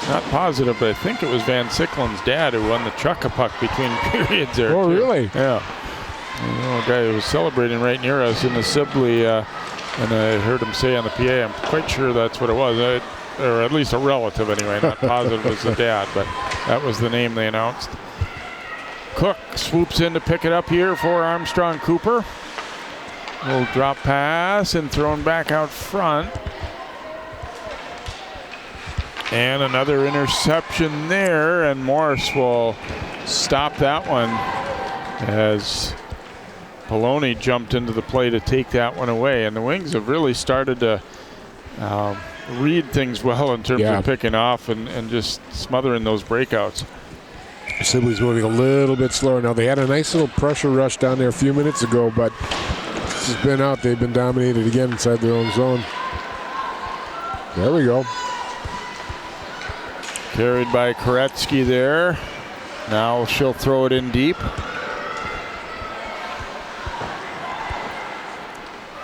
Speaker 1: Not positive, but I think it was Van Sicklen's dad who won the chuck-a-puck between periods there.
Speaker 2: Oh, really?
Speaker 1: Yeah. You know, a guy who was celebrating right near us in the Sibley, and I heard him say on the PA, I'm quite sure that's what it was. Or at least a relative anyway, not positive it was the dad, but that was the name they announced. Cook swoops in to pick it up here for Armstrong-Cooper. Little drop pass and thrown back out front. And another interception there, and Morris will stop that one as Poloni jumped into the play to take that one away. And the Wings have really started to read things well in terms of picking off and just smothering those breakouts.
Speaker 2: Sibley's moving a little bit slower now. They had a nice little pressure rush down there a few minutes ago, but this has been out. They've been dominated again inside their own zone. There we go.
Speaker 1: Carried by Koretsky there. Now she'll throw it in deep.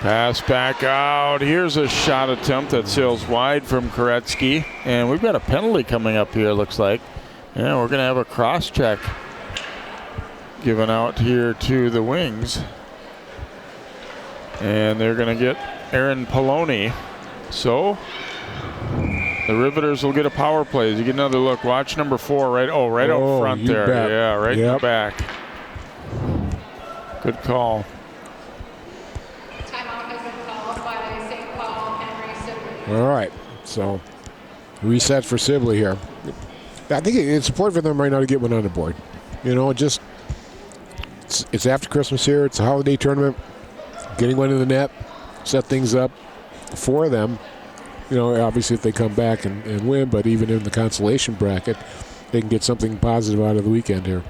Speaker 1: Pass back out. Here's a shot attempt that sails wide from Koretsky. And we've got a penalty coming up here, looks like. Yeah, we're going to have a cross check given out here to the Wings. And they're going to get Aaron Poloni. So the Riveters will get a power play. As you get another look, watch number 4 right out front there.
Speaker 2: Bet.
Speaker 1: Yeah, right in the back. Good call.
Speaker 2: All right, so reset for Sibley here. I think it's important for them right now to get one on the board. You know, it's after Christmas here. It's a holiday tournament. Getting one in the net, set things up for them. You know, obviously if they come back and win, but even in the consolation bracket, they can get something positive out of the weekend here.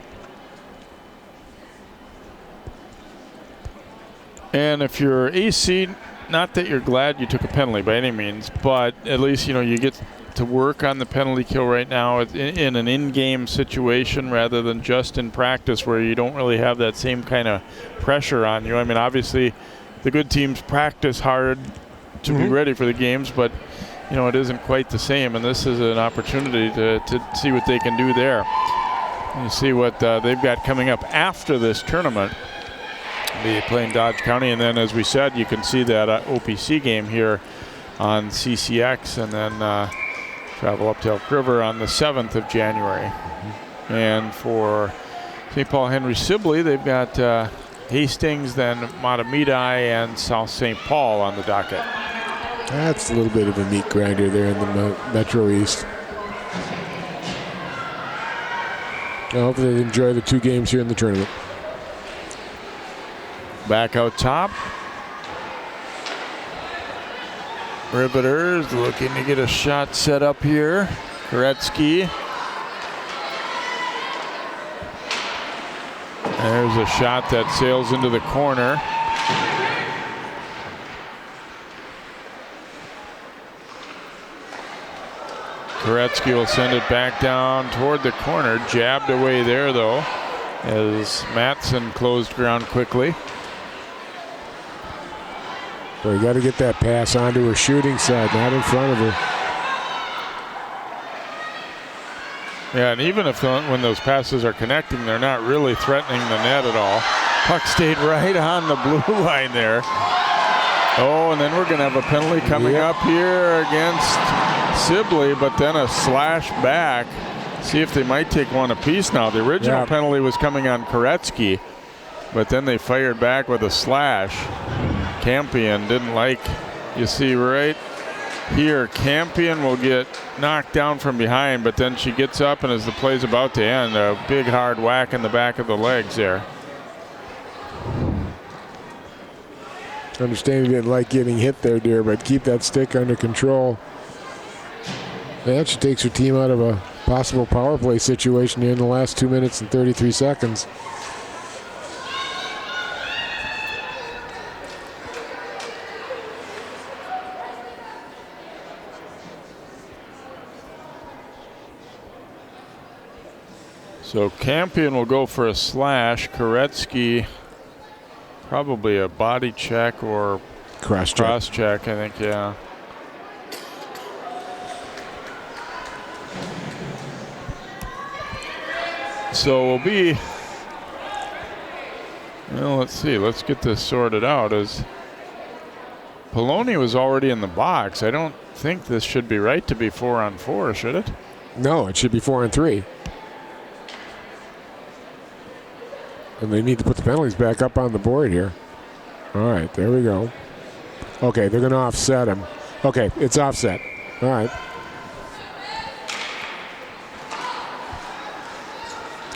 Speaker 1: And if you're AC, not that you're glad you took a penalty by any means, but at least, you know, you get to work on the penalty kill right now in an in-game situation rather than just in practice where you don't really have that same kind of pressure on you. I mean, obviously the good teams practice hard to be ready for the games, but, you know, it isn't quite the same, and this is an opportunity to see what they can do there. You see what they've got coming up after this tournament. Be playing Dodge County, and then, as we said, you can see that OPC game here on CCX, and then travel up to Elk River on the 7th of January. And for St. Paul Henry Sibley, they've got Hastings, then Matamidi, and South St. Paul on the docket.
Speaker 2: That's a little bit of a meat grinder there in the Metro East. I hope they enjoy the 2 games here in the tournament.
Speaker 1: Back out top. Riveters looking to get a shot set up here. Koretsky. There's a shot that sails into the corner. Koretsky will send it back down toward the corner. Jabbed away there, though, as Matson closed ground quickly.
Speaker 2: Well, you got to get that pass onto her shooting side, not in front of her.
Speaker 1: Yeah, and even if when those passes are connecting, they're not really threatening the net at all. Puck stayed right on the blue line there. Oh, and then we're going to have a penalty coming up here against Sibley, but then a slash back. See if they might take one apiece now. The original penalty was coming on Koretsky, but then they fired back with a slash. Campion didn't like, you see right here, Campion will get knocked down from behind, but then she gets up, and as the play's about to end, a big hard whack in the back of the legs there.
Speaker 2: I understand you didn't like getting hit there, dear, but keep that stick under control. That she takes her team out of a possible power play situation here in the last 2 minutes and 33 seconds.
Speaker 1: So Campion will go for a slash. Koretsky probably a body check or
Speaker 2: cross
Speaker 1: check, I think, yeah. So we'll be, well, let's see, let's get this sorted out. As Poloni was already in the box, I don't think this should be right to be 4-on-4, should it?
Speaker 2: No, it should be 4-on-3. And they need to put the penalties back up on the board here. All right, there we go. Okay, they're going to offset him. Okay, it's offset. All right.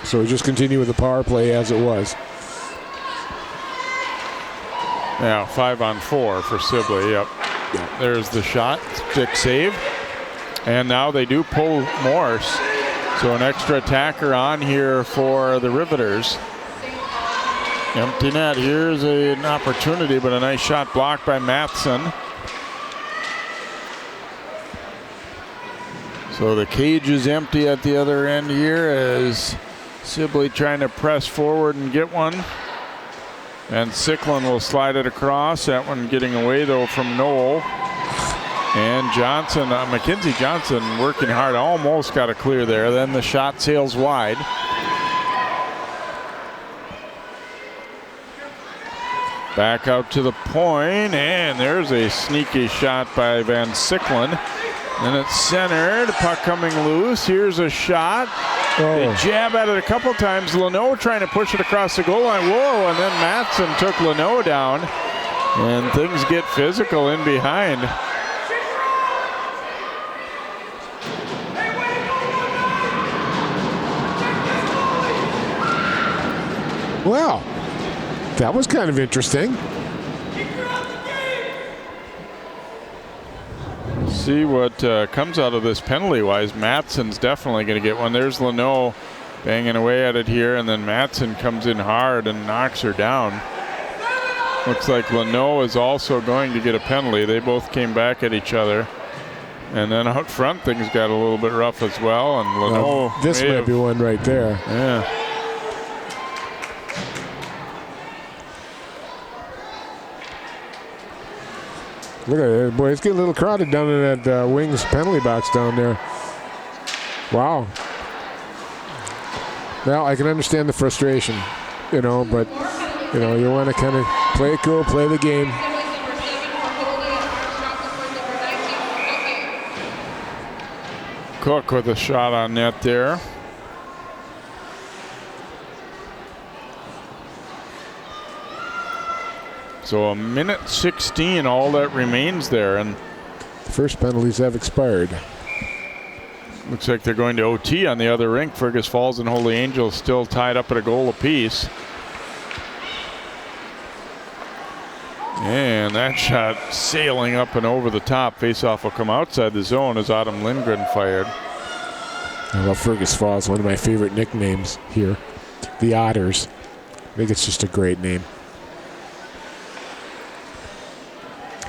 Speaker 2: So we just continue with the power play as it was.
Speaker 1: Yeah, 5-on-4 for Sibley, yep. There's the shot, stick save. And now they do pull Morse. So an extra attacker on here for the Riveters. Empty net. Here's an opportunity, but a nice shot blocked by Matson. So the cage is empty at the other end here as Sibley trying to press forward and get one. And Sicklin will slide it across. That one getting away, though, from Knoll. And Johnson, Mackenzie Johnson working hard, almost got a clear there. Then the shot sails wide. Back out to the point, and there's a sneaky shot by Van Sicklin. And it's centered, puck coming loose. Here's a shot. They jab at it a couple times. Leno trying to push it across the goal line. Whoa, and then Matson took Leno down. And things get physical in behind.
Speaker 2: Well, that was kind of interesting.
Speaker 1: See what comes out of this penalty-wise. Matson's definitely going to get one. There's Leno banging away at it here, and then Matson comes in hard and knocks her down. Looks like Leno is also going to get a penalty. They both came back at each other. And then out front, things got a little bit rough as well. And Leno,
Speaker 2: this might be one right there.
Speaker 1: Yeah.
Speaker 2: Look at it, boy, it's getting a little crowded down in that Wings penalty box down there. Wow. Well, I can understand the frustration, you know, but, you know, you want to kind of play it cool, play the game.
Speaker 1: Cook with a shot on net there. So 1:16, all that remains there, and
Speaker 2: the first penalties have expired.
Speaker 1: Looks like they're going to OT on the other rink. Fergus Falls and Holy Angels still tied up at a goal apiece. And that shot sailing up and over the top. Faceoff will come outside the zone as Autumn Lindgren fired.
Speaker 2: I love Fergus Falls, one of my favorite nicknames here. The Otters. I think it's just a great name.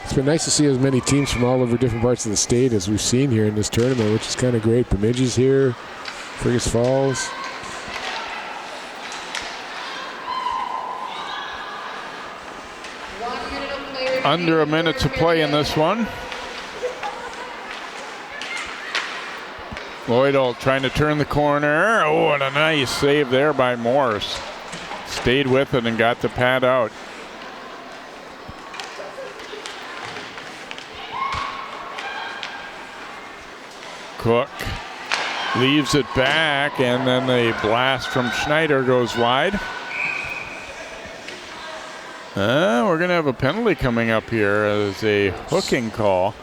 Speaker 2: It's been nice to see as many teams from all over different parts of the state as we've seen here in this tournament, which is kind of great. Bemidji's here, Fergus Falls.
Speaker 1: Under a minute to play in this one. Lloydell trying to turn the corner. Oh, and a nice save there by Morse. Stayed with it and got the pad out. Cook leaves it back, and then the blast from Schneider goes wide. We're going to have a penalty coming up here as a hooking call.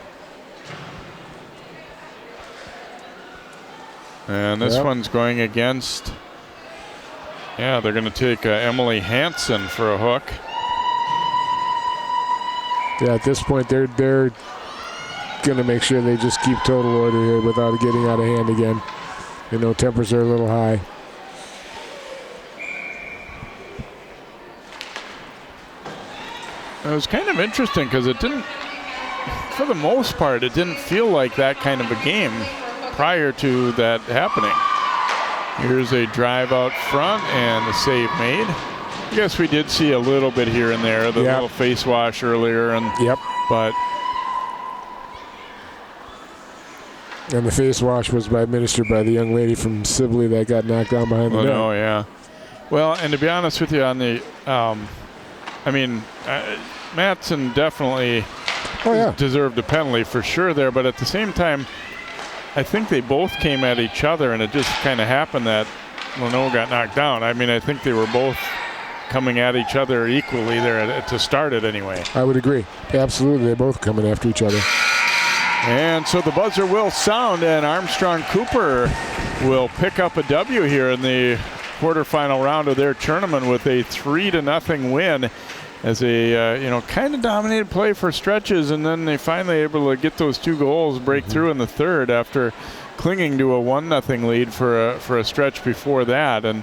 Speaker 1: And this one's going against, they're going to take Emily Hansen for a hook.
Speaker 2: Yeah, at this point, they're going to make sure they just keep total order here without getting out of hand again. You know, tempers are a little high.
Speaker 1: It was kind of interesting because it didn't, for the most part, it didn't feel like that kind of a game prior to that happening. Here's a drive out front and the save made. I guess we did see a little bit here and there, the little face wash earlier, and but.
Speaker 2: And the face wash was administered by the young lady from Sibley that got knocked down behind the net.
Speaker 1: Oh, yeah. Well, and to be honest with you, on the, Matson definitely deserved a penalty for sure there, but at the same time, I think they both came at each other, and it just kind of happened that Leno got knocked down. I mean, I think they were both coming at each other equally there to start it anyway.
Speaker 2: I would agree. Absolutely, they're both coming after each other.
Speaker 1: And so the buzzer will sound, and Armstrong-Cooper will pick up a W here in the quarterfinal round of their tournament with a 3-0 win as a kind of dominated play for stretches, and then they finally able to get those 2 goals, break through in the third after clinging to a 1-0 lead for a stretch before that, and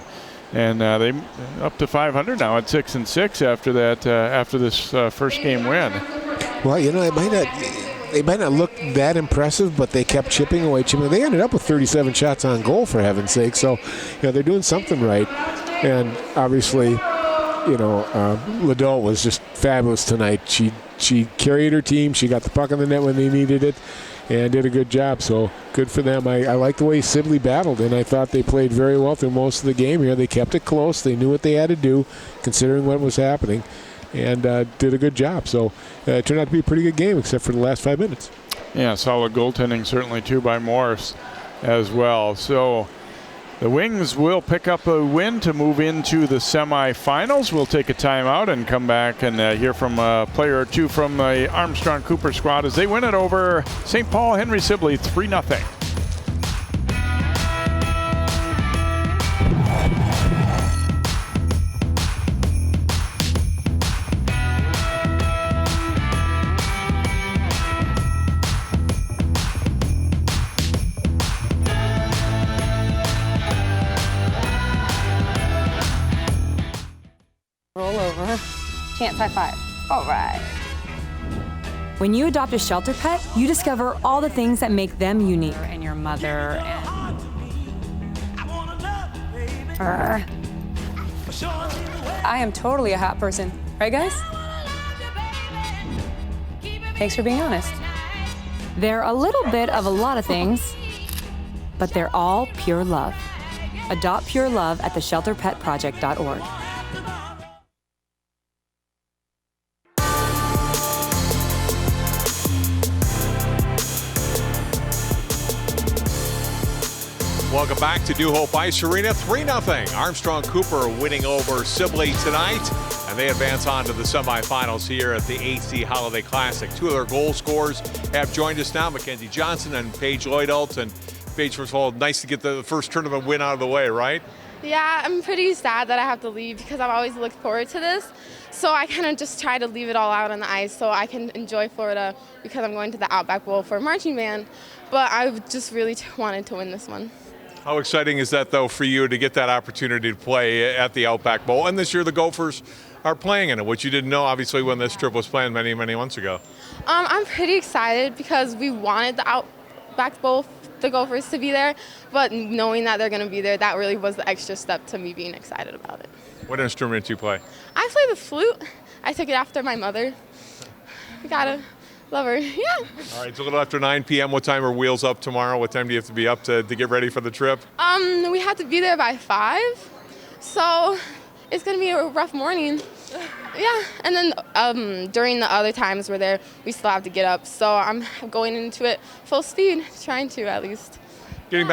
Speaker 1: they up to 500 now at 6-6 after that after this first game win.
Speaker 2: Well, it might not look that impressive, but they kept chipping away. They ended up with 37 shots on goal, for heaven's sake. So, they're doing something right. And obviously, Liddell was just fabulous tonight. She carried her team. She got the puck on the net when they needed it and did a good job. So good for them. I like the way Sibley battled, and I thought they played very well through most of the game here. They kept it close. They knew what they had to do, considering what was happening, and did a good job. So it turned out to be a pretty good game, except for the last 5 minutes.
Speaker 1: Yeah, solid goaltending certainly too by Morris as well. So the Wings will pick up a win to move into the semifinals. We'll take a timeout and come back and hear from a player or two from the Armstrong-Cooper squad as they win it over St. Paul Henry Sibley 3-0.
Speaker 18: Chance high five. All right. When you adopt a shelter pet, you discover all the things that make them unique. And your mother and... I am totally a hat person. Right, guys? Thanks for being honest. They're a little bit of a lot of things, but they're all pure love. Adopt pure love at theshelterpetproject.org.
Speaker 3: Welcome back to New Hope Ice Arena. 3-0. Armstrong-Cooper winning over Sibley tonight, and they advance on to the semifinals here at the AC Holiday Classic. 2 of their goal scorers have joined us now, Mackenzie Johnson and Paige Lloydelt. And Paige, first of all, nice to get the first tournament win out of the way, right?
Speaker 4: Yeah, I'm pretty sad that I have to leave because I've always looked forward to this. So I kind of just try to leave it all out on the ice so I can enjoy Florida because I'm going to the Outback Bowl for marching band. But I just really wanted to win this one.
Speaker 3: How exciting is that, though, for you to get that opportunity to play at the Outback Bowl? And this year the Gophers are playing in it, which you didn't know, obviously, when this trip was planned many, many months ago.
Speaker 4: I'm pretty excited because we wanted the Outback Bowl, the Gophers, to be there. But knowing that they're going to be there, that really was the extra step to me being excited about it.
Speaker 3: What instrument do you play?
Speaker 4: I play the flute. I took it after my mother. I gotta love her. Yeah.
Speaker 3: All right, it's a little after 9 p.m. What time are wheels up tomorrow? What time do you have to be up to get ready for the trip?
Speaker 4: We have to be there by 5, so it's gonna be a rough morning. Yeah, and then during the other times we're there, we still have to get up. So I'm going into it full speed, trying to at least.
Speaker 3: Getting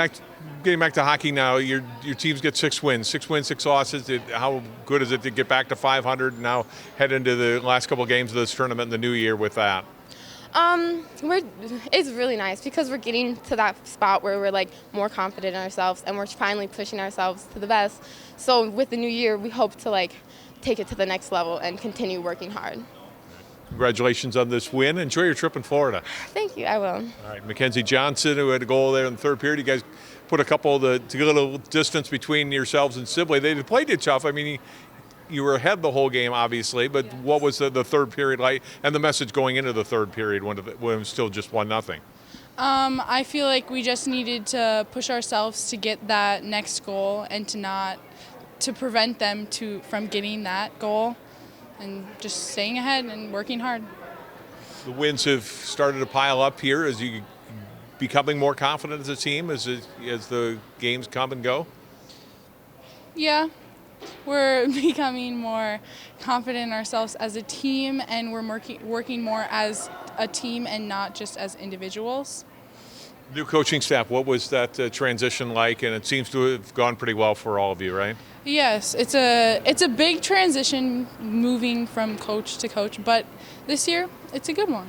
Speaker 3: back to hockey now, your teams get 6 wins, 6 losses. How good is it to get back to 500 and now head into the last couple of games of this tournament in the new year with that?
Speaker 4: It's really nice because we're getting to that spot where we're like more confident in ourselves and we're finally pushing ourselves to the best. So with the new year, we hope to like take it to the next level and continue working hard.
Speaker 3: Congratulations on this win. Enjoy your trip in Florida.
Speaker 4: Thank you, I will.
Speaker 3: All right, Mackenzie Johnson, who had a goal there in the third period. You guys put a couple to get a little distance between yourselves and Sibley. They played it tough. I mean, you were ahead the whole game, obviously, but what was the third period like and the message going into the third period when it was still just 1-0?
Speaker 5: I feel like we just needed to push ourselves to get that next goal and to prevent them from getting that goal and just staying ahead and working hard.
Speaker 3: The wins have started to pile up here as you becoming more confident as a team as the games come and go?
Speaker 5: Yeah, we're becoming more confident in ourselves as a team, and we're working more as a team and not just as individuals.
Speaker 3: New coaching staff, what was that transition like? And it seems to have gone pretty well for all of you, right?
Speaker 5: Yes, it's a big transition moving from coach to coach, but this year it's a good one.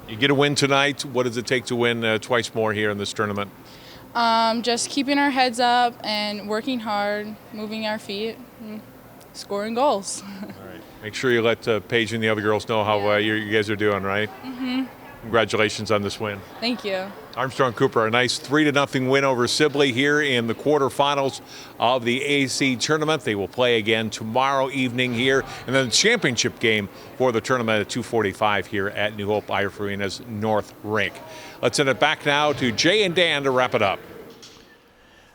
Speaker 3: You get a win tonight. What does it take to win twice more here in this tournament?
Speaker 5: Just keeping our heads up and working hard, moving our feet, and scoring goals.
Speaker 3: All right. Make sure you let Paige and the other girls know how you guys are doing, right?
Speaker 5: Mm-hmm.
Speaker 3: Congratulations on this win.
Speaker 5: Thank you.
Speaker 3: Armstrong-Cooper, a nice 3-0 win over Sibley here in the quarterfinals of the AC tournament. They will play again tomorrow evening here, and then the championship game for the tournament at 2:45 here at New Hope Irish Arena's North Rink. Let's send it back now to Jay and Dan to wrap it up.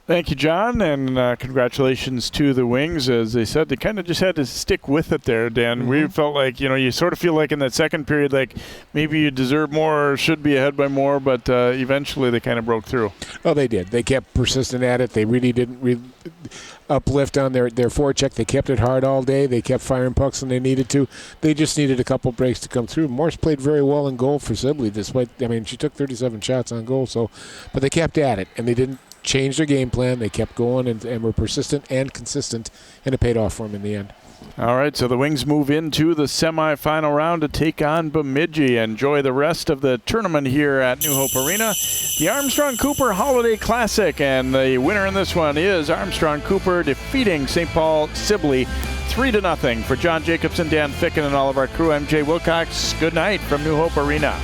Speaker 1: Thank you, John, and congratulations to the Wings. As they said, they kind of just had to stick with it there, Dan. Mm-hmm. We felt like, you sort of feel like in that second period, like maybe you deserve more or should be ahead by more, but eventually they kind of broke through.
Speaker 2: Oh, they did. They kept persistent at it. They really didn't uplift on their forecheck. They kept it hard all day. They kept firing pucks when they needed to. They just needed a couple breaks to come through. Morse played very well in goal for Sibley, despite, she took 37 shots on goal, but they kept at it, and they didn't change their game plan. They kept going and were persistent and consistent, and it paid off for them in the end.
Speaker 1: All right, so the Wings move into the semifinal round to take on Bemidji. Enjoy the rest of the tournament here at New Hope Arena. The Armstrong-Cooper Holiday Classic, and the winner in this one is Armstrong-Cooper, defeating St. Paul Sibley 3-0. For John Jacobson, Dan Ficken, and all of our crew, I'm Jay Wilcox. Good night from New Hope Arena.